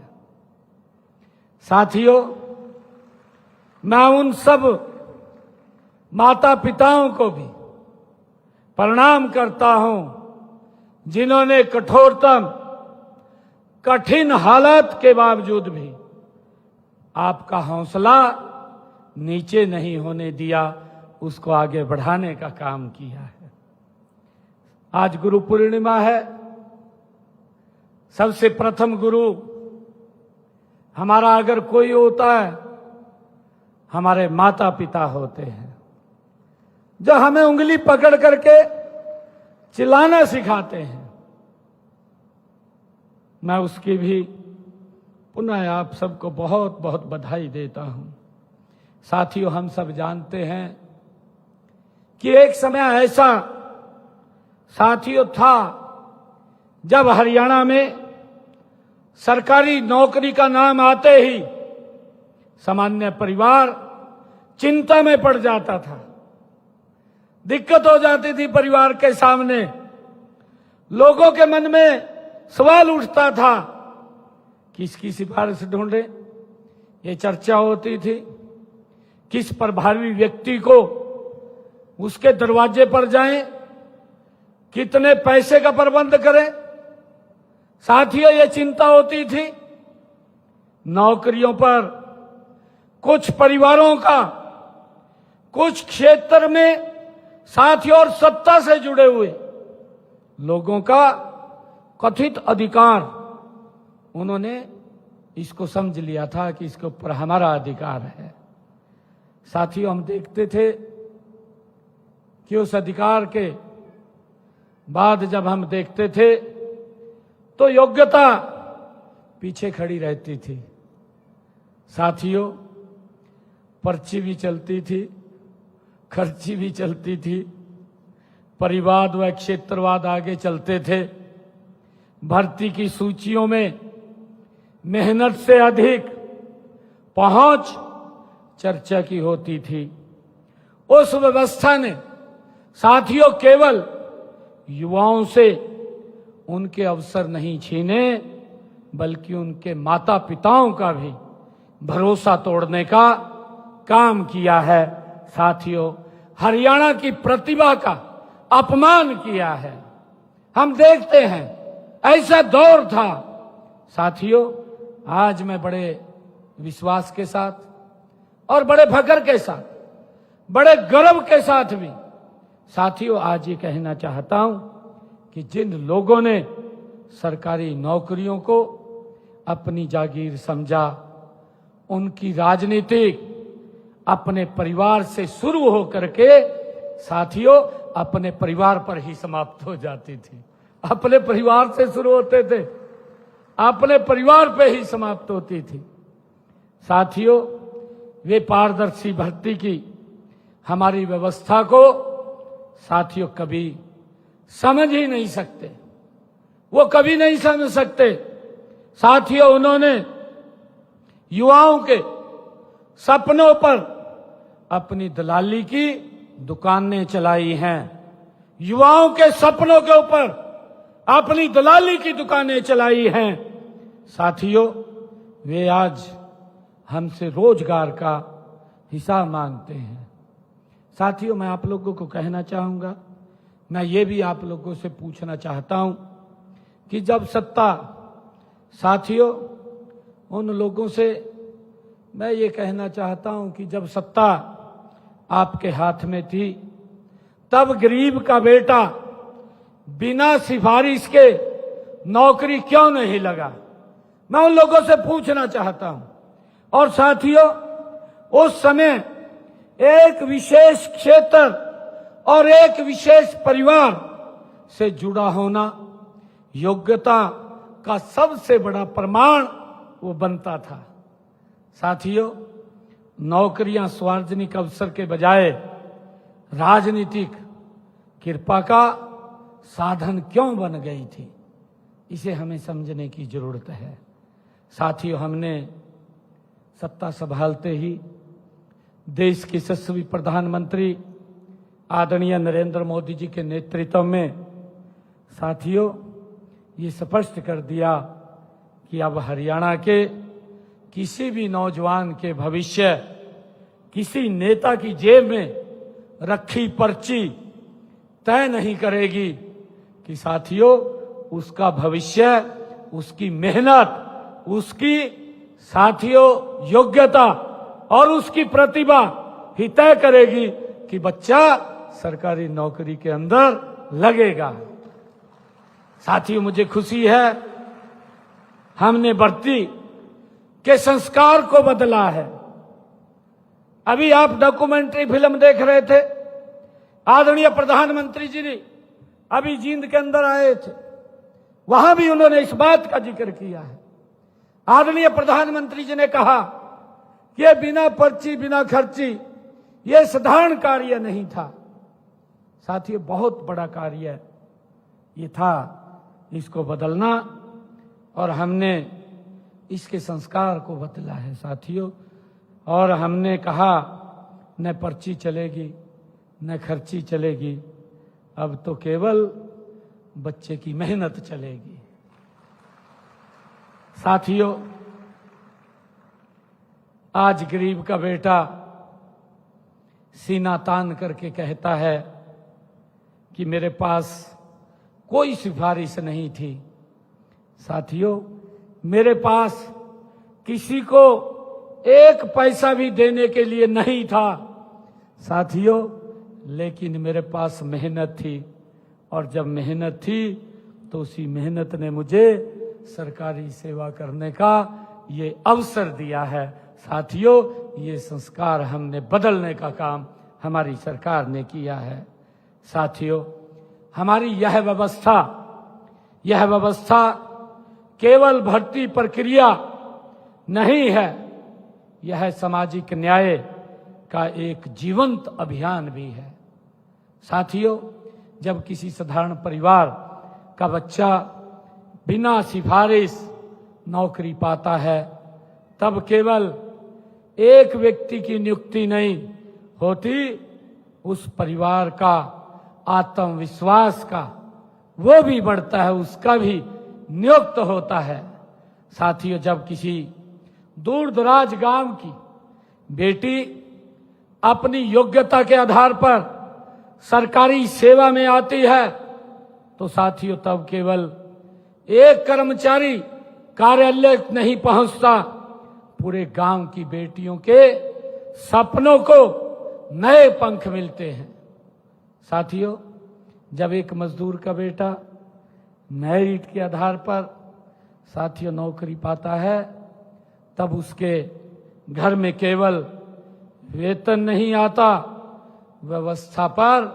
साथियों, मैं उन सब माता पिताओं को भी प्रणाम करता हूं जिन्होंने कठोरतम कठिन हालात के बावजूद भी आपका हौसला नीचे नहीं होने दिया, उसको आगे बढ़ाने का काम किया है। आज गुरु पूर्णिमा है। सबसे प्रथम गुरु हमारा अगर कोई होता है, हमारे माता पिता होते हैं, जो हमें उंगली पकड़ करके चिल्लाना सिखाते हैं। मैं उसकी भी पुनः आप सबको बहुत बहुत बधाई देता हूं। साथियों, हम सब जानते हैं कि एक समय ऐसा साथियों था जब हरियाणा में सरकारी नौकरी का नाम आते ही सामान्य परिवार चिंता में पड़ जाता था। दिक्कत हो जाती थी परिवार के सामने। लोगों के मन में सवाल उठता था, किसकी सिफारिश ढूंढे। ये चर्चा होती थी, किस प्रभावी व्यक्ति को उसके दरवाजे पर जाएं, कितने पैसे का प्रबंध करें। साथियों, ये चिंता होती थी। नौकरियों पर कुछ परिवारों का, कुछ क्षेत्र में साथियों और सत्ता से जुड़े हुए लोगों का कथित अधिकार, उन्होंने इसको समझ लिया था कि इसके ऊपर हमारा अधिकार है। साथियों, हम देखते थे कि उस अधिकार के बाद जब हम देखते थे तो योग्यता पीछे खड़ी रहती थी। साथियों, पर्ची भी चलती थी, खर्ची भी चलती थी, परिवाद व क्षेत्रवाद आगे चलते थे। भर्ती की सूचियों में मेहनत से अधिक पहुंच चर्चा की होती थी। उस व्यवस्था ने साथियों केवल युवाओं से उनके अवसर नहीं छीने, बल्कि उनके माता पिताओं का भी भरोसा तोड़ने का काम किया है। साथियों, हरियाणा की प्रतिभा का अपमान किया है। हम देखते हैं ऐसा दौर था। साथियों, आज मैं बड़े विश्वास के साथ और बड़े फख्र के साथ, बड़े गर्व के साथ भी साथियों आज ये कहना चाहता हूं कि जिन लोगों ने सरकारी नौकरियों को अपनी जागीर समझा, उनकी राजनीति अपने परिवार से शुरू होकर के साथियों अपने परिवार पर ही समाप्त हो जाती थी। अपने परिवार से शुरू होते थे, अपने परिवार पे ही समाप्त होती थी। साथियों, वे पारदर्शी भर्ती की हमारी व्यवस्था को साथियों कभी समझ ही नहीं सकते, वो कभी नहीं समझ सकते। साथियों, उन्होंने युवाओं के सपनों पर अपनी दलाली की दुकानें चलाई हैं। युवाओं के सपनों के ऊपर अपनी दलाली की दुकानें चलाई हैं। साथियों, वे आज हमसे रोजगार का हिसाब मांगते हैं। साथियों, मैं आप लोगों को कहना चाहूंगा, मैं ये भी आप लोगों से पूछना चाहता हूं कि जब सत्ता, साथियों उन लोगों से मैं ये कहना चाहता हूं कि जब सत्ता आपके हाथ में थी, तब गरीब का बेटा बिना सिफारिश के नौकरी क्यों नहीं लगा? मैं उन लोगों से पूछना चाहता हूं। और साथियों, उस समय एक विशेष क्षेत्र और एक विशेष परिवार से जुड़ा होना योग्यता का सबसे बड़ा प्रमाण वो बनता था। साथियों, नौकरियां सार्वजनिक अवसर के बजाय राजनीतिक कृपा का साधन क्यों बन गई थी, इसे हमें समझने की जरूरत है। साथियों, हमने सत्ता संभालते ही देश के यशस्वी प्रधानमंत्री आदरणीय नरेंद्र मोदी जी के नेतृत्व में साथियों ये स्पष्ट कर दिया कि अब हरियाणा के किसी भी नौजवान के भविष्य किसी नेता की जेब में रखी पर्ची तय नहीं करेगी कि साथियों उसका भविष्य, उसकी मेहनत, उसकी साथियों योग्यता और उसकी प्रतिभा ही तय करेगी कि बच्चा सरकारी नौकरी के अंदर लगेगा। साथियों, मुझे खुशी है हमने भर्ती के संस्कार को बदला है। अभी आप डॉक्यूमेंट्री फिल्म देख रहे थे, आदरणीय प्रधानमंत्री जी ने अभी जींद के अंदर आए थे, वहां भी उन्होंने इस बात का जिक्र किया है। आदरणीय प्रधानमंत्री जी ने कहा कि ये बिना पर्ची बिना खर्ची ये साधारण कार्य नहीं था। साथियों, बहुत बड़ा कार्य ये था, इसको बदलना, और हमने इसके संस्कार को बदला है साथियों। और हमने कहा न पर्ची चलेगी न खर्ची चलेगी, अब तो केवल बच्चे की मेहनत चलेगी। साथियों, आज गरीब का बेटा सीना तान करके कहता है कि मेरे पास कोई सिफारिश नहीं थी। साथियों, मेरे पास किसी को एक पैसा भी देने के लिए नहीं था साथियों, लेकिन मेरे पास मेहनत थी, और जब मेहनत थी तो उसी मेहनत ने मुझे सरकारी सेवा करने का ये अवसर दिया है। साथियों, ये संस्कार हमने बदलने का काम हमारी सरकार ने किया है। साथियों, हमारी यह व्यवस्था केवल भर्ती प्रक्रिया नहीं है, यह सामाजिक न्याय का एक जीवंत अभियान भी है। साथियों, जब किसी साधारण परिवार का बच्चा बिना सिफारिश नौकरी पाता है, तब केवल एक व्यक्ति की नियुक्ति नहीं होती, उस परिवार का आत्मविश्वास का वो भी बढ़ता है, उसका भी नियुक्त होता है। साथियों, जब किसी दूर दराज गांव की बेटी अपनी योग्यता के आधार पर सरकारी सेवा में आती है तो साथियों तब केवल एक कर्मचारी कार्यालय नहीं पहुंचता, पूरे गांव की बेटियों के सपनों को नए पंख मिलते हैं। साथियों, जब एक मजदूर का बेटा मेरिट के आधार पर साथियों नौकरी पाता है, तब उसके घर में केवल वेतन नहीं आता, व्यवस्था पर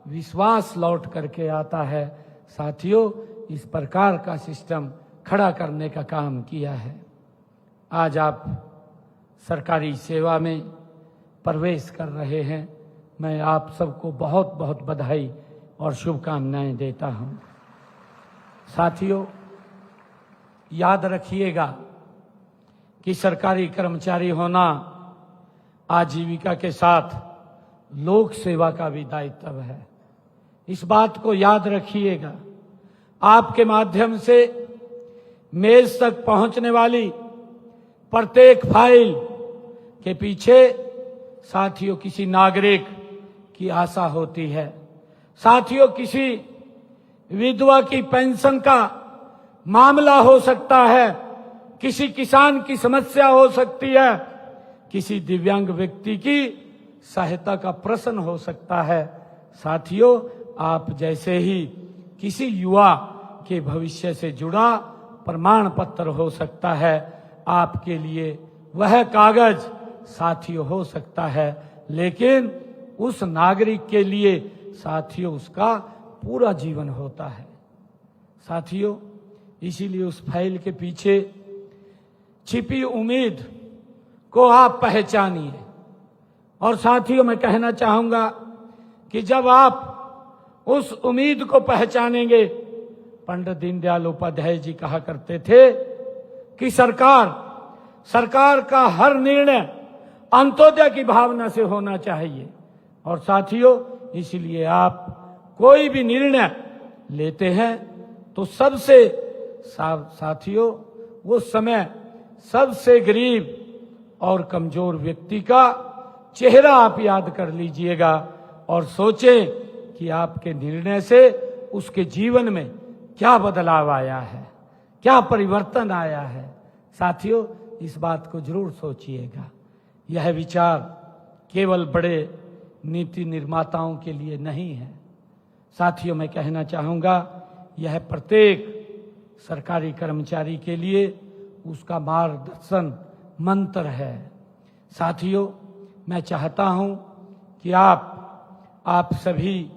विश्वास लौट करके आता है। साथियों, इस प्रकार का सिस्टम खड़ा करने का काम किया है। आज आप सरकारी सेवा में प्रवेश कर रहे हैं, मैं आप सबको बहुत बहुत बधाई और शुभकामनाएं देता हूं। साथियों, याद रखिएगा कि सरकारी कर्मचारी होना आजीविका के साथ लोक सेवा का भी दायित्व है। इस बात को याद रखिएगा। आपके माध्यम से मेज तक पहुंचने वाली प्रत्येक फाइल के पीछे साथियों किसी नागरिक की आशा होती है। साथियों, किसी विधवा की पेंशन का मामला हो सकता है, किसी किसान की समस्या हो सकती है, किसी दिव्यांग व्यक्ति की सहायता का प्रश्न हो सकता है। साथियों, आप जैसे ही किसी युवा के भविष्य से जुड़ा प्रमाण पत्र हो सकता है, आपके लिए वह कागज साथियों हो सकता है, लेकिन उस नागरिक के लिए साथियों उसका पूरा जीवन होता है। साथियों, इसीलिए उस फाइल के पीछे छिपी उम्मीद को आप पहचानिए। और साथियों, मैं कहना चाहूंगा कि जब आप उस उम्मीद को पहचानेंगे, पंडित दीनदयाल उपाध्याय जी कहा करते थे कि सरकार का हर निर्णय अंत्योदय की भावना से होना चाहिए। और साथियों, इसलिए आप कोई भी निर्णय लेते हैं तो सबसे साथियों वो समय सबसे गरीब और कमजोर व्यक्ति का चेहरा आप याद कर लीजिएगा और सोचें कि आपके निर्णय से उसके जीवन में क्या बदलाव आया है, क्या परिवर्तन आया है। साथियों, इस बात को जरूर सोचिएगा। यह विचार केवल बड़े नीति निर्माताओं के लिए नहीं है। साथियों, मैं कहना चाहूंगा यह प्रत्येक सरकारी कर्मचारी के लिए उसका मार्गदर्शन मंत्र है। साथियों, मैं चाहता हूं कि आप सभी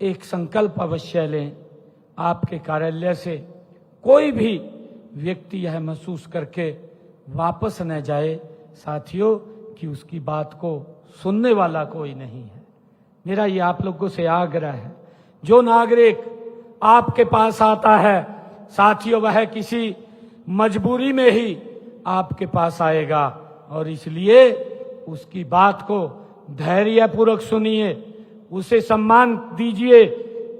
एक संकल्प अवश्य लें। आपके कार्यालय से कोई भी व्यक्ति यह महसूस करके वापस न जाए साथियों कि उसकी बात को सुनने वाला कोई नहीं है। मेरा ये आप लोगों से आग्रह है, जो नागरिक आपके पास आता है साथियों वह किसी मजबूरी में ही आपके पास आएगा, और इसलिए उसकी बात को धैर्यपूर्वक सुनिए, उसे सम्मान दीजिए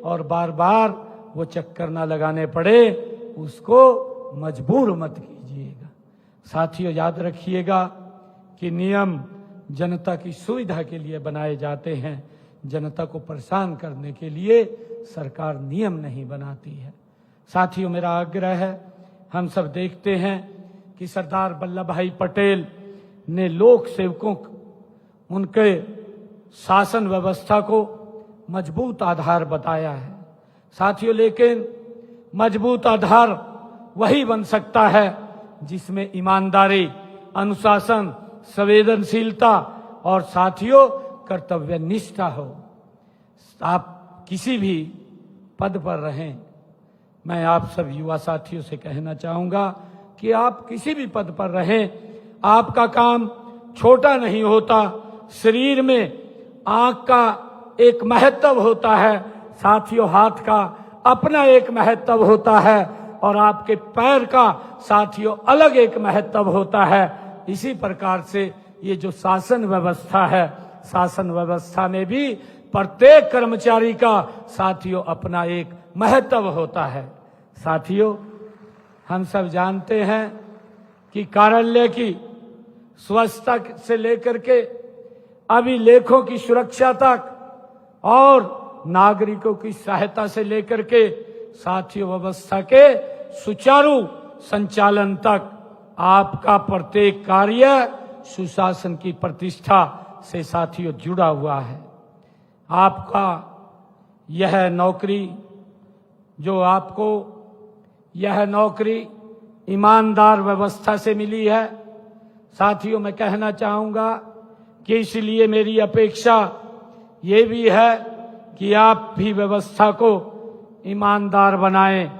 और बार बार वो चक्कर ना लगाने पड़े उसको मजबूर मत कीजिएगा। साथियों, याद रखिएगा कि नियम जनता की सुविधा के लिए बनाए जाते हैं, जनता को परेशान करने के लिए सरकार नियम नहीं बनाती है। साथियों, मेरा आग्रह है, हम सब देखते हैं कि सरदार वल्लभ भाई पटेल ने लोक सेवकों उनके शासन व्यवस्था को मजबूत आधार बताया है। साथियों, लेकिन मजबूत आधार वही बन सकता है जिसमें ईमानदारी, अनुशासन, संवेदनशीलता और साथियों कर्तव्य निष्ठा हो। आप किसी भी पद पर रहें, मैं आप सब युवा साथियों से कहना चाहूंगा कि आप किसी भी पद पर रहें, आपका काम छोटा नहीं होता। शरीर में आंख का एक महत्व होता है साथियों, हाथ का अपना एक महत्व होता है और आपके पैर का साथियों अलग एक महत्व होता है। इसी प्रकार से ये जो शासन व्यवस्था है, शासन व्यवस्था में भी प्रत्येक कर्मचारी का साथियों अपना एक महत्व होता है। साथियों, हम सब जानते हैं कि कार्यालय की स्वच्छता से लेकर के अभिलेखों की सुरक्षा तक और नागरिकों की सहायता से लेकर के साथियों व्यवस्था के सुचारू संचालन तक आपका प्रत्येक कार्य सुशासन की प्रतिष्ठा से साथियों जुड़ा हुआ है। आपका यह नौकरी यह नौकरी ईमानदार व्यवस्था से मिली है। साथियों, मैं कहना चाहूंगा कि इसलिए मेरी अपेक्षा ये भी है कि आप भी व्यवस्था को ईमानदार बनाएं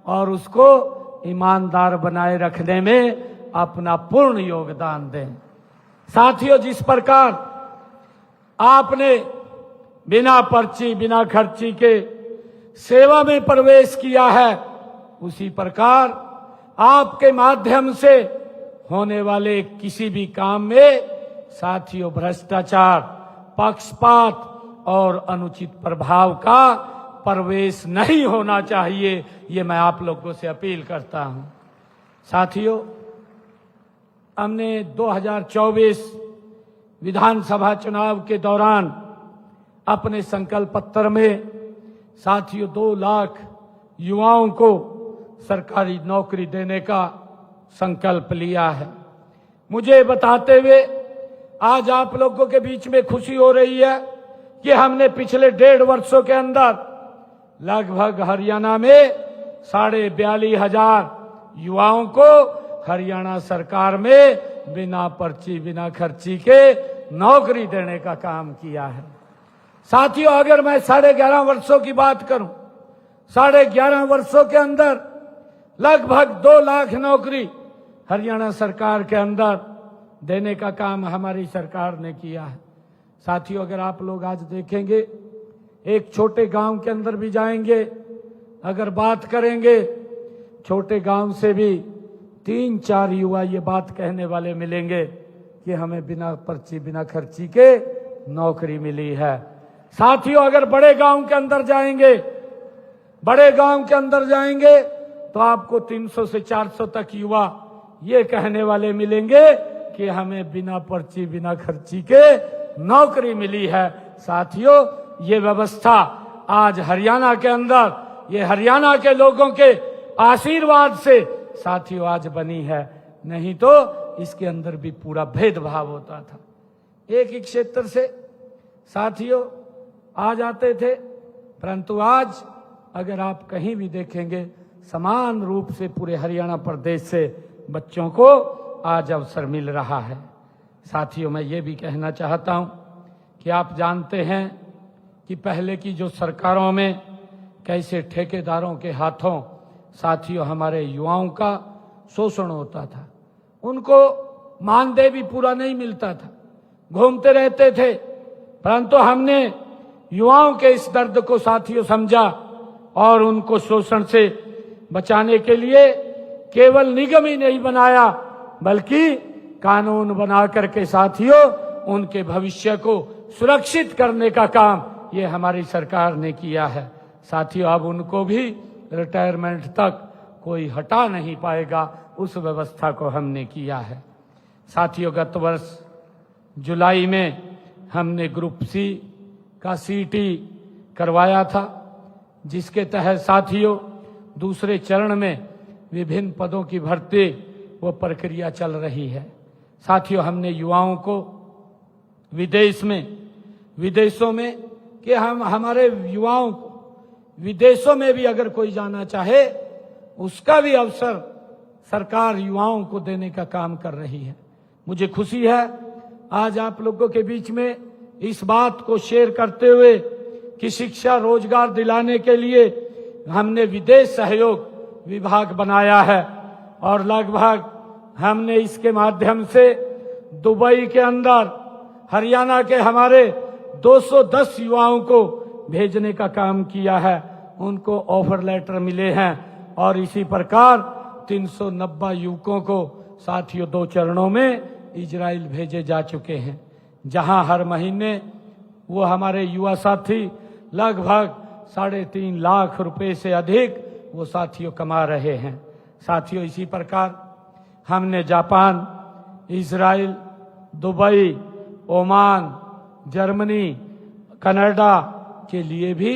और उसको ईमानदार बनाए रखने में अपना पूर्ण योगदान दें। साथियों, जिस प्रकार आपने बिना पर्ची बिना खर्ची के सेवा में प्रवेश किया है, उसी प्रकार आपके माध्यम से होने वाले किसी भी काम में साथियों भ्रष्टाचार, पक्षपात और अनुचित प्रभाव का प्रवेश नहीं होना चाहिए। ये मैं आप लोगों से अपील करता हूं। साथियों, हमने 2024 विधानसभा चुनाव के दौरान अपने संकल्प पत्र में साथियों 2 लाख युवाओं को सरकारी नौकरी देने का संकल्प लिया है। मुझे बताते हुए आज आप लोगों के बीच में खुशी हो रही है कि हमने पिछले 1.5 वर्षों के अंदर लगभग हरियाणा में 42,500 युवाओं को हरियाणा सरकार में बिना पर्ची बिना खर्ची के नौकरी देने का काम किया है। साथियों, अगर मैं 11.5 वर्षों की बात करूं, 11.5 वर्षों के अंदर लगभग 2 लाख नौकरी हरियाणा सरकार के अंदर देने का काम हमारी सरकार ने किया है। साथियों, अगर आप लोग आज देखेंगे, एक छोटे गांव के अंदर भी जाएंगे, अगर बात करेंगे, छोटे गांव से भी 3-4 युवा ये बात कहने वाले मिलेंगे कि हमें बिना पर्ची बिना खर्ची के नौकरी मिली है। साथियों, अगर बड़े गांव के अंदर जाएंगे तो आपको 300 से 400 तक युवा ये कहने वाले मिलेंगे कि हमें बिना पर्ची बिना खर्ची के नौकरी मिली है। साथियों, ये व्यवस्था आज हरियाणा के अंदर, ये हरियाणा के लोगों के आशीर्वाद से साथियों आज बनी है, नहीं तो इसके अंदर भी पूरा भेदभाव होता था। एक क्षेत्र से साथियों आ जाते थे, परंतु आज अगर आप कहीं भी देखेंगे, समान रूप से पूरे हरियाणा प्रदेश से बच्चों को आज अवसर मिल रहा है। साथियों, मैं ये भी कहना चाहता हूं कि आप जानते हैं कि पहले की जो सरकारों में कैसे ठेकेदारों के हाथों साथियों हमारे युवाओं का शोषण होता था। उनको मानदेय भी पूरा नहीं मिलता था, घूमते रहते थे। परंतु हमने युवाओं के इस दर्द को साथियों समझा और उनको शोषण से बचाने के लिए केवल निगम ही नहीं बनाया, बल्कि कानून बना करके साथियों उनके भविष्य को सुरक्षित करने का काम ये हमारी सरकार ने किया है। साथियों, अब उनको भी रिटायरमेंट तक कोई हटा नहीं पाएगा, उस व्यवस्था को हमने किया है। साथियों, गत वर्ष जुलाई में हमने ग्रुप सी का सीटी करवाया था, जिसके तहत साथियों दूसरे चरण में विभिन्न पदों की भर्ती वो प्रक्रिया चल रही है। साथियों, हमने युवाओं को विदेशों में कि हम हमारे युवाओं को विदेशों में भी अगर कोई जाना चाहे, उसका भी अवसर सरकार युवाओं को देने का काम कर रही है। मुझे खुशी है आज आप लोगों के बीच में इस बात को शेयर करते हुए कि शिक्षा रोजगार दिलाने के लिए हमने विदेश सहयोग विभाग बनाया है और लगभग हमने इसके माध्यम से दुबई के अंदर हरियाणा के हमारे 210 युवाओं को भेजने का काम किया है। उनको ऑफर लेटर मिले हैं और इसी प्रकार 390 युवकों को साथियों 2 चरणों में इजराइल भेजे जा चुके हैं, जहां हर महीने वो हमारे युवा साथी लगभग 3.5 लाख रुपए से अधिक वो साथियों कमा रहे हैं। साथियों, इसी प्रकार हमने Japan, Israel, Dubai, Oman, Germany, Canada के लिए भी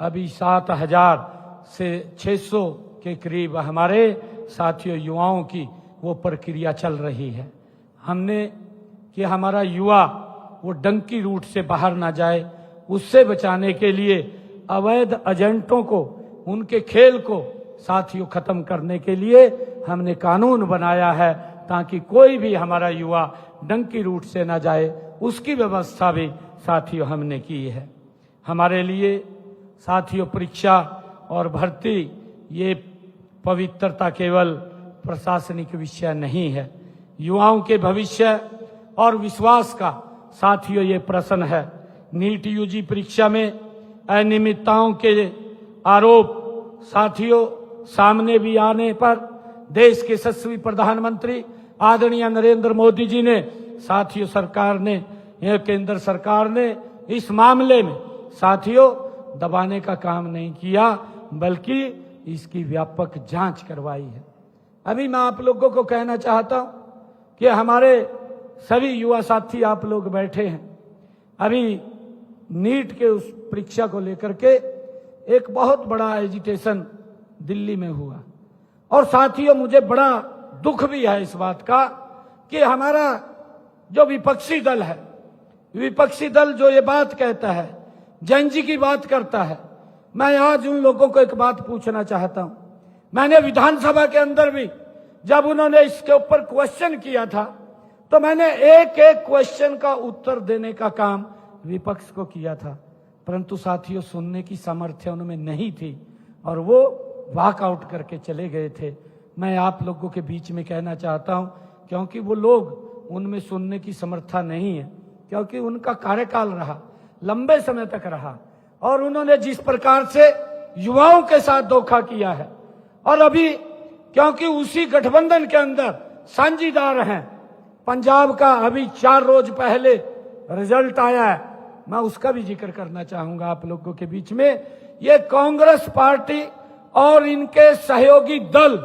अभी 7,000 से 600 के करीब हमारे साथियों युवाओं की वो प्रक्रिया चल रही है। हमने कि हमारा युवा वो डंकी रूट से बाहर ना जाए, उससे बचाने के लिए अवैध एजेंटों को, उनके खेल को साथियों खत्म करने के लिए हमने कानून बनाया है, ताकि कोई भी हमारा युवा डंकी रूट से ना जाए, उसकी व्यवस्था भी साथियों हमने की है। हमारे लिए साथियों परीक्षा और भर्ती ये पवित्रता केवल प्रशासनिक विषय नहीं है, युवाओं के भविष्य और विश्वास का साथियों ये प्रश्न है। नीट यूजी परीक्षा में अनियमितताओं के आरोप साथियों सामने भी आने पर देश के यशस्वी प्रधानमंत्री आदरणीय नरेंद्र मोदी जी ने, साथियों सरकार ने, यह केंद्र सरकार ने इस मामले में साथियों दबाने का काम नहीं किया, बल्कि इसकी व्यापक जांच करवाई है। अभी मैं आप लोगों को कहना चाहता हूं कि हमारे सभी युवा साथी आप लोग बैठे हैं, अभी नीट के उस परीक्षा को लेकर के एक बहुत बड़ा एजिटेशन दिल्ली में हुआ, और साथियों मुझे बड़ा दुख भी है इस बात का कि हमारा जो विपक्षी दल है, विपक्षी दल जो ये बात कहता है, जैनजी की बात करता है, मैं आज उन लोगों को एक बात पूछना चाहता हूं। मैंने विधानसभा के अंदर भी जब उन्होंने इसके ऊपर क्वेश्चन किया था, तो मैंने एक एक क्वेश्चन का उत्तर देने का काम विपक्ष को किया था, परंतु साथियों सुनने की सामर्थ्य उनमें नहीं थी और वो वॉकआउट करके चले गए थे। मैं आप लोगों के बीच में कहना चाहता हूं, क्योंकि वो लोग, उनमें सुनने की समर्था नहीं है, क्योंकि उनका कार्यकाल रहा, लंबे समय तक रहा, और उन्होंने जिस प्रकार से युवाओं के साथ धोखा किया है, और अभी क्योंकि उसी गठबंधन के अंदर साझीदार हैं, पंजाब का अभी 4 रोज पहले रिजल्ट आया है, मैं उसका भी जिक्र करना चाहूंगा आप लोगों के बीच में। ये कांग्रेस पार्टी और इनके सहयोगी दल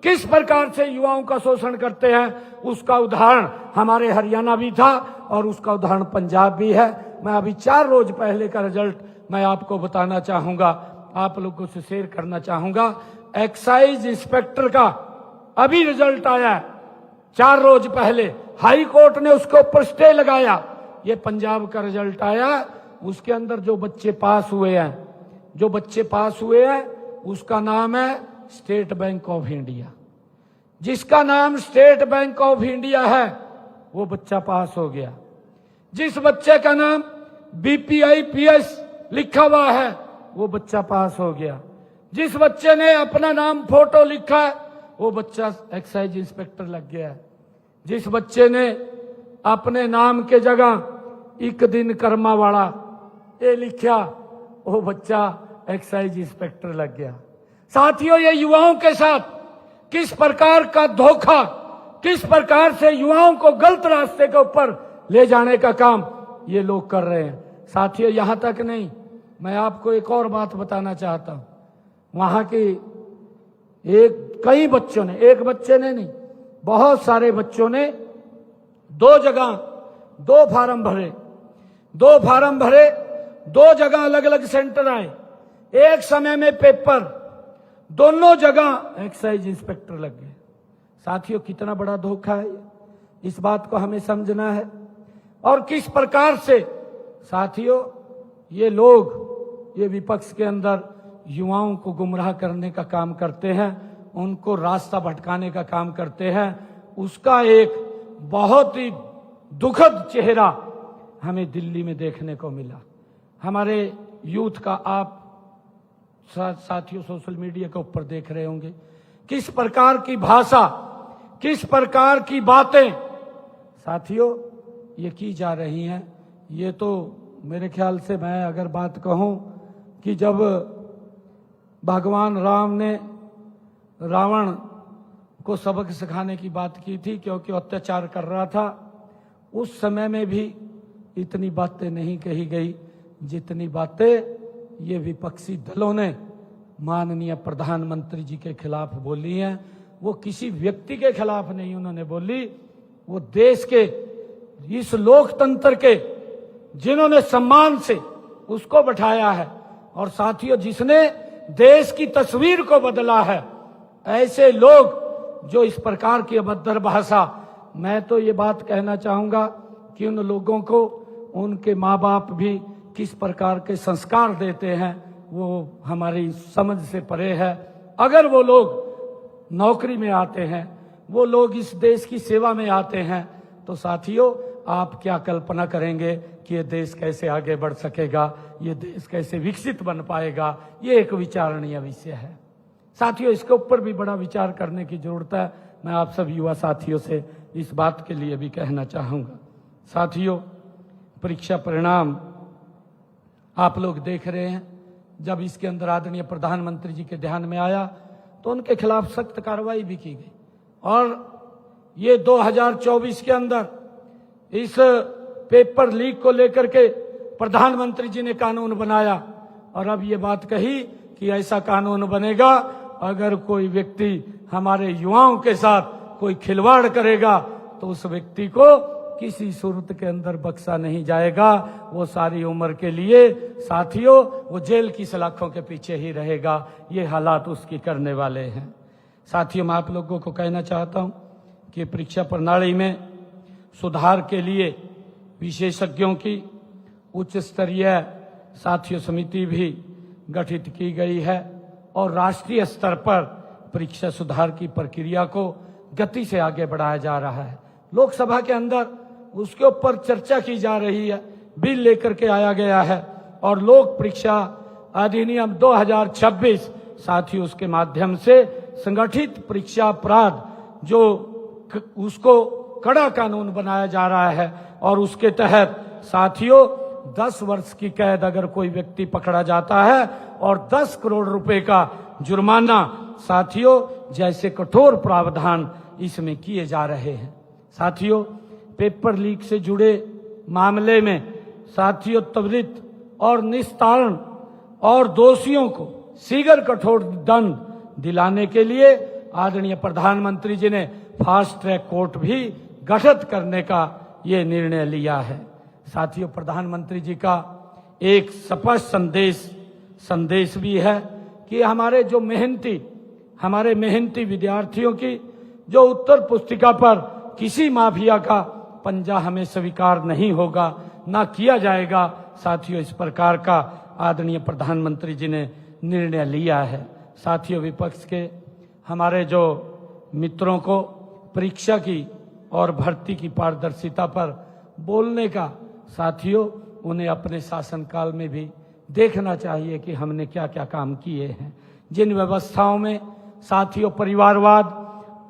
किस प्रकार से युवाओं का शोषण करते हैं, उसका उदाहरण हमारे हरियाणा भी था और उसका उदाहरण पंजाब भी है। मैं अभी 4 रोज पहले का रिजल्ट मैं आपको बताना चाहूंगा, आप लोगों से शेयर करना चाहूंगा। एक्साइज इंस्पेक्टर का अभी रिजल्ट आया है 4 रोज पहले, हाई कोर्ट ने उसके ऊपर स्टे लगाया। ये पंजाब का रिजल्ट आया, उसके अंदर जो बच्चे पास हुए हैं, जो बच्चे पास हुए हैं उसका नाम है स्टेट बैंक ऑफ इंडिया। जिसका नाम स्टेट बैंक ऑफ इंडिया है वो बच्चा पास हो गया। जिस बच्चे का नाम BPIPS लिखा हुआ है वो बच्चा पास हो गया। जिस बच्चे ने अपना नाम फोटो लिखा है वो बच्चा एक्साइज इंस्पेक्टर लग गया है। जिस बच्चे ने अपने नाम के जगह एक दिन कर्मा वाला ये लिखा, वो बच्चा एक्साइज इंस्पेक्टर लग गया। साथियों, ये युवाओं के साथ किस प्रकार का धोखा, किस प्रकार से युवाओं को गलत रास्ते के ऊपर ले जाने का काम ये लोग कर रहे हैं। साथियों, यहां तक नहीं, मैं आपको एक और बात बताना चाहता हूं। वहां की कई बच्चों ने, एक बच्चे ने नहीं, बहुत सारे बच्चों ने 2 जगह 2 फार्म भरे, 2 जगह अलग अलग सेंटर आए, एक समय में पेपर, दोनों जगह एक्साइज इंस्पेक्टर लग गए। साथियों, कितना बड़ा धोखा है, इस बात को हमें समझना है। और किस प्रकार से साथियों ये लोग, ये विपक्ष के अंदर युवाओं को गुमराह करने का काम करते हैं, उनको रास्ता भटकाने का काम करते हैं, उसका एक बहुत ही दुखद चेहरा हमें दिल्ली में देखने को मिला। हमारे यूथ का आप साथियों सोशल मीडिया के ऊपर देख रहे होंगे किस प्रकार की भाषा, किस प्रकार की बातें साथियों ये की जा रही हैं। ये तो मेरे ख्याल से, मैं अगर बात कहूं कि जब भगवान राम ने रावण को सबक सिखाने की बात की थी, क्योंकि अत्याचार कर रहा था, उस समय में भी इतनी बातें नहीं कही गई जितनी बातें ये विपक्षी दलों ने माननीय प्रधानमंत्री जी के खिलाफ बोली हैं। वो किसी व्यक्ति के खिलाफ नहीं उन्होंने बोली, वो देश के इस लोकतंत्र के जिन्होंने सम्मान से उसको बैठाया है और साथियों जिसने देश की तस्वीर को बदला है, ऐसे लोग जो इस प्रकार की अभद्र भाषा, मैं तो ये बात कहना चाहूंगा कि उन लोगों को उनके माँ बाप भी किस प्रकार के संस्कार देते हैं वो हमारी समझ से परे है। अगर वो लोग नौकरी में आते हैं, वो लोग इस देश की सेवा में आते हैं, तो साथियों आप क्या कल्पना करेंगे कि ये देश कैसे आगे बढ़ सकेगा, ये देश कैसे विकसित बन पाएगा। ये एक विचारणीय विषय है साथियों, इसके ऊपर भी बड़ा विचार करने की जरूरत है। मैं आप सब युवा साथियों से इस बात के लिए भी कहना चाहूंगा। साथियों, परीक्षा परिणाम आप लोग देख रहे हैं, जब इसके अंदर आदरणीय प्रधानमंत्री जी के ध्यान में आया तो उनके खिलाफ सख्त कार्रवाई भी की गई और ये 2024 के अंदर इस पेपर लीक को लेकर के प्रधानमंत्री जी ने कानून बनाया और अब ये बात कही कि ऐसा कानून बनेगा अगर कोई व्यक्ति हमारे युवाओं के साथ कोई खिलवाड़ करेगा तो उस व्यक्ति को किसी सूरत के अंदर बख्शा नहीं जाएगा, वो सारी उम्र के लिए साथियों वो जेल की सलाखों के पीछे ही रहेगा। ये हालात उसकी करने वाले हैं। साथियों, मैं आप लोगों को कहना चाहता हूं कि परीक्षा प्रणाली में सुधार के लिए विशेषज्ञों की उच्च स्तरीय साथियों समिति भी गठित की गई है और राष्ट्रीय स्तर पर परीक्षा सुधार की प्रक्रिया को गति से आगे बढ़ाया जा रहा है। लोकसभा के अंदर उसके ऊपर चर्चा की जा रही है, बिल लेकर के आया गया है और लोक परीक्षा अधिनियम 2026 साथियों उसके माध्यम से संगठित परीक्षा अपराध जो उसको कड़ा कानून बनाया जा रहा है और उसके तहत साथियों 10 वर्ष की कैद अगर कोई व्यक्ति पकड़ा जाता है और 10 करोड़ रुपए का जुर्माना साथियों जैसे कठोर प्रावधान इसमें किए जा रहे हैं। साथियों, पेपर लीक से जुड़े मामले में साथियों त्वरित और निस्तारण और दोषियों को शीघ्र कठोर दंड दिलाने के लिए आदरणीय प्रधानमंत्री जी ने फास्ट ट्रैक कोर्ट भी गठित करने का ये निर्णय लिया है। साथियों, प्रधानमंत्री जी का एक स्पष्ट संदेश भी है कि हमारे मेहनती विद्यार्थियों की जो उत्तर पुस्तिका पर किसी माफिया का पंजा हमें स्वीकार नहीं होगा, ना किया जाएगा। साथियों, इस प्रकार का आदरणीय प्रधानमंत्री जी ने निर्णय लिया है। साथियों, विपक्ष के हमारे जो मित्रों को परीक्षा की और भर्ती की पारदर्शिता पर बोलने का साथियों उन्हें अपने शासनकाल में भी देखना चाहिए कि हमने क्या क्या काम किए हैं। जिन व्यवस्थाओं में साथियों परिवारवाद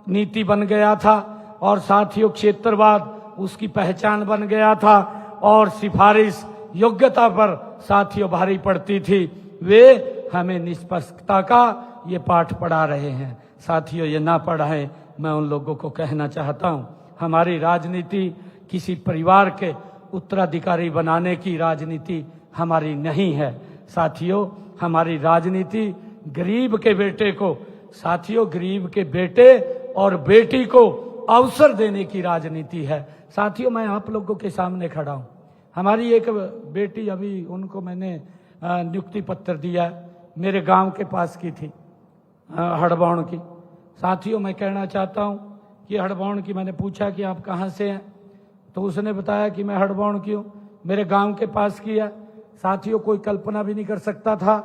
नीति बन गया था और साथियों क्षेत्रवाद उसकी पहचान बन गया था और सिफारिश योग्यता पर साथियों भारी पड़ती थी, वे हमें निष्पक्षता का ये पाठ पढ़ा रहे हैं। साथियों, ये ना पढ़ाएं, मैं उन लोगों को कहना चाहता हूं, हमारी राजनीति किसी परिवार के उत्तराधिकारी बनाने की राजनीति हमारी नहीं है। साथियों, हमारी राजनीति गरीब के बेटे को गरीब के बेटे और बेटी को अवसर देने की राजनीति है। साथियों, मैं आप लोगों के सामने खड़ा हूं। हमारी एक बेटी, अभी उनको मैंने नियुक्ति पत्र दिया, मेरे गांव के पास की थी, हड़बौन की। साथियों, मैं कहना चाहता हूं कि हड़बौन की, मैंने पूछा कि आप कहां से हैं, तो उसने बताया कि मैं हड़बौन की हूं, मेरे गांव के पास की है। साथियों, कोई कल्पना भी नहीं कर सकता था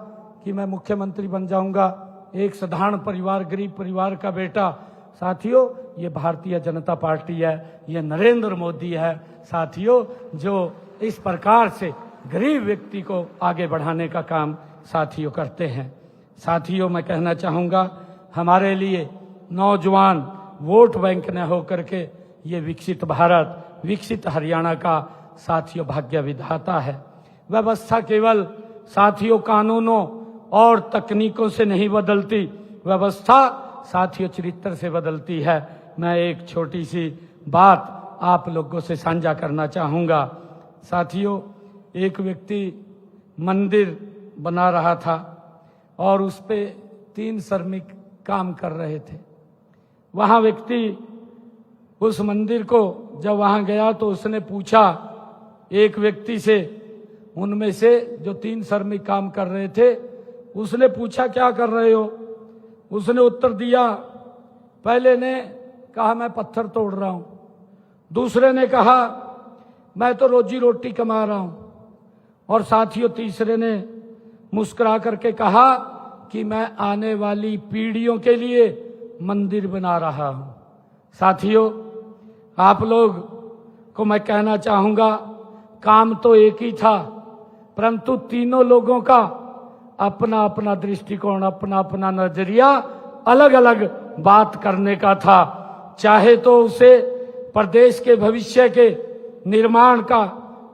कि मैं मुख्यमंत्री बन जाऊंगा। एक साधारण परिवार, गरीब परिवार का बेटा। साथियों, ये भारतीय जनता पार्टी है, ये नरेंद्र मोदी है साथियों, जो इस प्रकार से गरीब व्यक्ति को आगे बढ़ाने का काम साथियों करते हैं। साथियों, मैं कहना चाहूंगा, हमारे लिए नौजवान वोट बैंक न होकर के ये विकसित भारत, विकसित हरियाणा का साथियों भाग्य विधाता है। व्यवस्था केवल साथियों कानूनों और तकनीकों से नहीं बदलती, व्यवस्था साथियों चरित्र से बदलती है। मैं एक छोटी सी बात आप लोगों से साझा करना चाहूंगा। साथियों, एक व्यक्ति मंदिर बना रहा था और उस पे 3 श्रमिक काम कर रहे थे। वहां व्यक्ति उस मंदिर को जब वहां गया तो उसने पूछा एक व्यक्ति से, उनमें से जो 3 श्रमिक काम कर रहे थे, उसने पूछा क्या कर रहे हो? उसने उत्तर दिया, पहले ने कहा मैं पत्थर तोड़ रहा हूं, दूसरे ने कहा मैं तो रोजी रोटी कमा रहा हूं, और साथियों तीसरे ने मुस्कुरा करके कहा कि मैं आने वाली पीढ़ियों के लिए मंदिर बना रहा हूं। साथियों, आप लोग को मैं कहना चाहूंगा, काम तो एक ही था, परंतु तीनों लोगों का अपना अपना दृष्टिकोण, अपना अपना नजरिया, अलग अलग बात करने का था। चाहे तो उसे प्रदेश के भविष्य के निर्माण का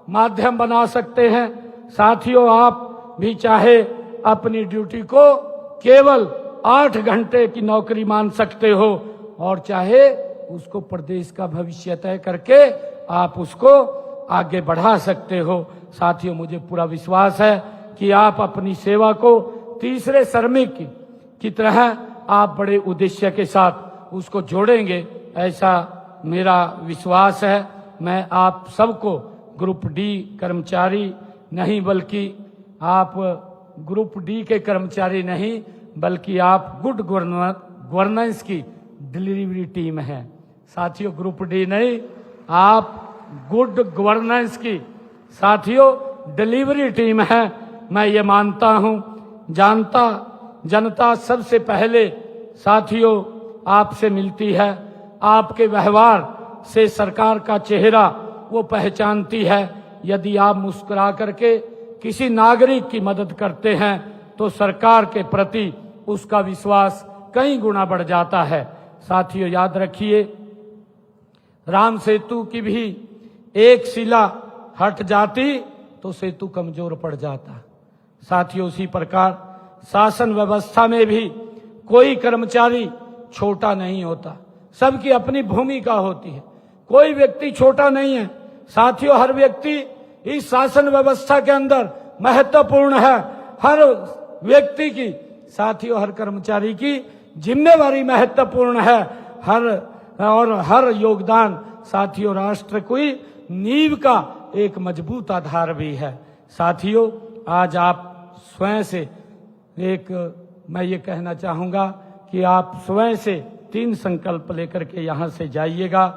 माध्यम बना सकते हैं। साथियों, आप भी चाहे अपनी ड्यूटी को केवल 8 घंटे की नौकरी मान सकते हो, और चाहे उसको प्रदेश का भविष्य तय करके आप उसको आगे बढ़ा सकते हो। साथियों, मुझे पूरा विश्वास है कि आप अपनी सेवा को तीसरे श्रमिक की तरह आप बड़े उद्देश्य के साथ उसको जोड़ेंगे, ऐसा मेरा विश्वास है। मैं आप सबको ग्रुप डी कर्मचारी नहीं, बल्कि आप ग्रुप डी के कर्मचारी नहीं, बल्कि आप गुड गवर्नेंस की डिलीवरी टीम है। साथियों, ग्रुप डी नहीं, आप गुड गवर्नेंस की साथियों डिलीवरी टीम है। मैं ये मानता हूं, जानता जनता सबसे पहले साथियों आपसे मिलती है, आपके व्यवहार से सरकार का चेहरा वो पहचानती है। यदि आप मुस्कुरा करके किसी नागरिक की मदद करते हैं तो सरकार के प्रति उसका विश्वास कई गुना बढ़ जाता है। साथियों, याद रखिए, राम सेतु की भी एक शिला हट जाती तो सेतु कमजोर पड़ जाता। साथियों, उसी प्रकार शासन व्यवस्था में भी कोई कर्मचारी छोटा नहीं होता, सबकी अपनी भूमिका होती है, कोई व्यक्ति छोटा नहीं है। साथियों, हर व्यक्ति इस शासन व्यवस्था के अंदर महत्वपूर्ण है। हर व्यक्ति की, साथियों, हर कर्मचारी की जिम्मेवारी महत्वपूर्ण है। हर योगदान साथियों राष्ट्र की नींव का एक मजबूत आधार भी है। साथियों, आज आप स्वयं से मैं ये कहना चाहूंगा कि आप स्वयं से 3 संकल्प लेकर के यहां से जाइएगा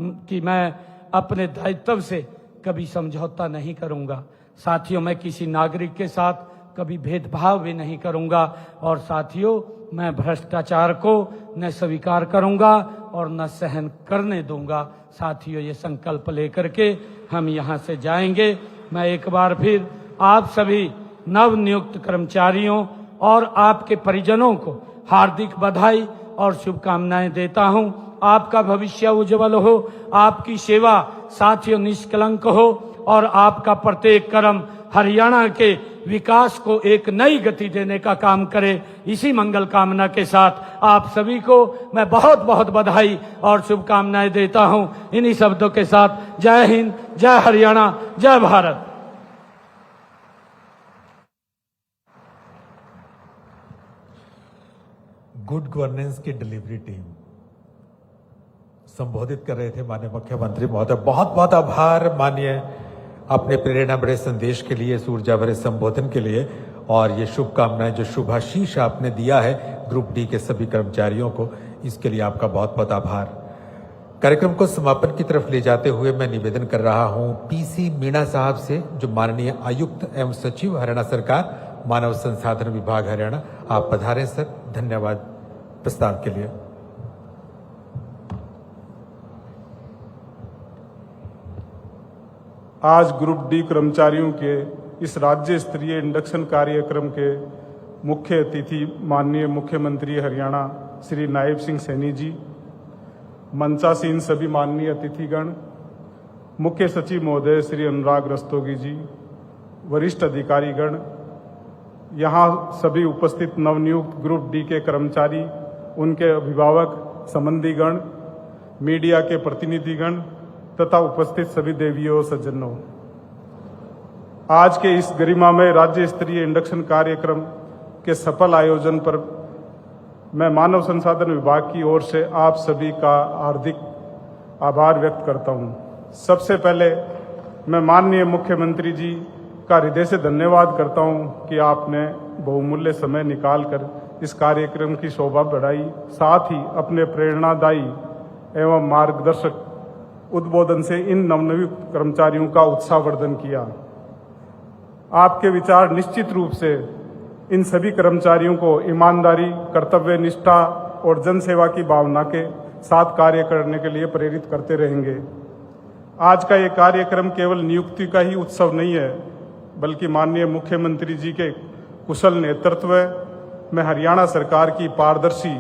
कि मैं अपने दायित्व से कभी समझौता नहीं करूंगा। साथियों, मैं किसी नागरिक के साथ कभी भेदभाव भी नहीं करूंगा, और साथियों मैं भ्रष्टाचार को न स्वीकार करूंगा और न सहन करने दूंगा। साथियों, ये संकल्प लेकर के हम यहां से जाएंगे। मैं एक बार फिर आप सभी नवनियुक्त कर्मचारियों और आपके परिजनों को हार्दिक बधाई और शुभकामनाएं देता हूं। आपका भविष्य उज्जवल हो, आपकी सेवा साथियों निष्कलंक हो, और आपका प्रत्येक कर्म हरियाणा के विकास को एक नई गति देने का काम करे। इसी मंगल कामना के साथ आप सभी को मैं बहुत बहुत बधाई और शुभकामनाएं देता हूं। इन्हीं शब्दों के साथ जय हिंद, जय हरियाणा, जय भारत। गुड गवर्नेंस की डिलीवरी टीम संबोधित कर रहे थे माननीय मुख्यमंत्री महोदय। बहुत बहुत आभार माननीय, अपने प्रेरणा भरे संदेश के लिए, ऊर्जा भरे संबोधन के लिए, और ये शुभकामनाएं, जो शुभाशीष आपने दिया है ग्रुप डी के सभी कर्मचारियों को, इसके लिए आपका बहुत बहुत आभार। कार्यक्रम को समापन की तरफ ले जाते हुए मैं निवेदन कर रहा हूं पीसी मीणा साहब से, जो माननीय आयुक्त एवं सचिव हरियाणा सरकार मानव संसाधन विभाग हरियाणा। आप पधारें सर। धन्यवाद प्रस्ताव के लिए। आज ग्रुप डी कर्मचारियों के इस राज्य स्तरीय इंडक्शन कार्यक्रम के मुख्य अतिथि माननीय मुख्यमंत्री हरियाणा श्री नायब सिंह सैनी जी, मंचासीन सभी माननीय अतिथिगण, मुख्य सचिव महोदय श्री अनुराग रस्तोगी जी, वरिष्ठ अधिकारीगण, यहाँ सभी उपस्थित नवनियुक्त ग्रुप डी के कर्मचारी, उनके अभिभावक, संबंधीगण, मीडिया के प्रतिनिधिगण तथा उपस्थित सभी देवियों सज्जनों, आज के इस गरिमामय राज्य स्तरीय इंडक्शन कार्यक्रम के सफल आयोजन पर मैं मानव संसाधन विभाग की ओर से आप सभी का हार्दिक आभार व्यक्त करता हूं। सबसे पहले मैं माननीय मुख्यमंत्री जी का हृदय से धन्यवाद करता हूं कि आपने बहुमूल्य समय निकालकर इस कार्यक्रम की शोभा बढ़ाई, साथ ही अपने प्रेरणादायी एवं मार्गदर्शक उद्बोधन से इन नवनियुक्त कर्मचारियों का उत्साहवर्धन किया। आपके विचार निश्चित रूप से इन सभी कर्मचारियों को ईमानदारी, कर्तव्य निष्ठा और जनसेवा की भावना के साथ कार्य करने के लिए प्रेरित करते रहेंगे। आज का ये कार्यक्रम केवल नियुक्ति का ही उत्सव नहीं है, बल्कि माननीय मुख्यमंत्री जी के कुशल नेतृत्व में हरियाणा सरकार की पारदर्शी,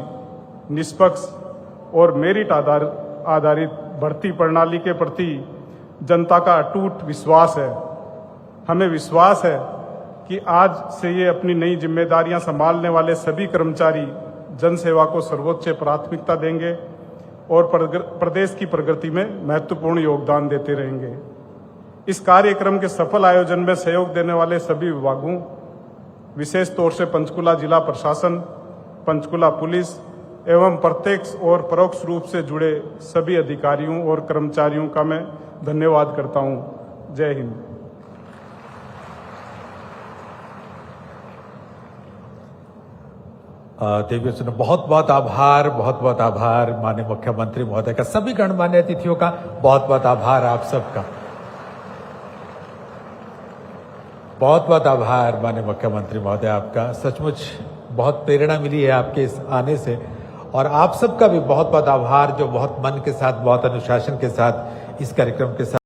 निष्पक्ष और मेरिट आधारित भर्ती प्रणाली के प्रति जनता का अटूट विश्वास है। हमें विश्वास है कि आज से ये अपनी नई जिम्मेदारियां संभालने वाले सभी कर्मचारी जनसेवा को सर्वोच्च प्राथमिकता देंगे और प्रदेश की प्रगति में महत्वपूर्ण योगदान देते रहेंगे। इस कार्यक्रम के सफल आयोजन में सहयोग देने वाले सभी विभागों, विशेष तौर से पंचकुला जिला प्रशासन, पंचकुला पुलिस एवं प्रत्यक्ष और परोक्ष रूप से जुड़े सभी अधिकारियों और कर्मचारियों का मैं धन्यवाद करता हूं। जय हिंद। देवी सुनो, बहुत बहुत आभार माननीय मुख्यमंत्री महोदय का, सभी गणमान्य अतिथियों का बहुत बहुत आभार, आप सबका बहुत बहुत आभार माननीय मुख्यमंत्री महोदय आपका। सचमुच बहुत प्रेरणा मिली है आपके इस आने से, और आप सबका भी बहुत बहुत आभार जो बहुत मन के साथ, बहुत अनुशासन के साथ इस कार्यक्रम के साथ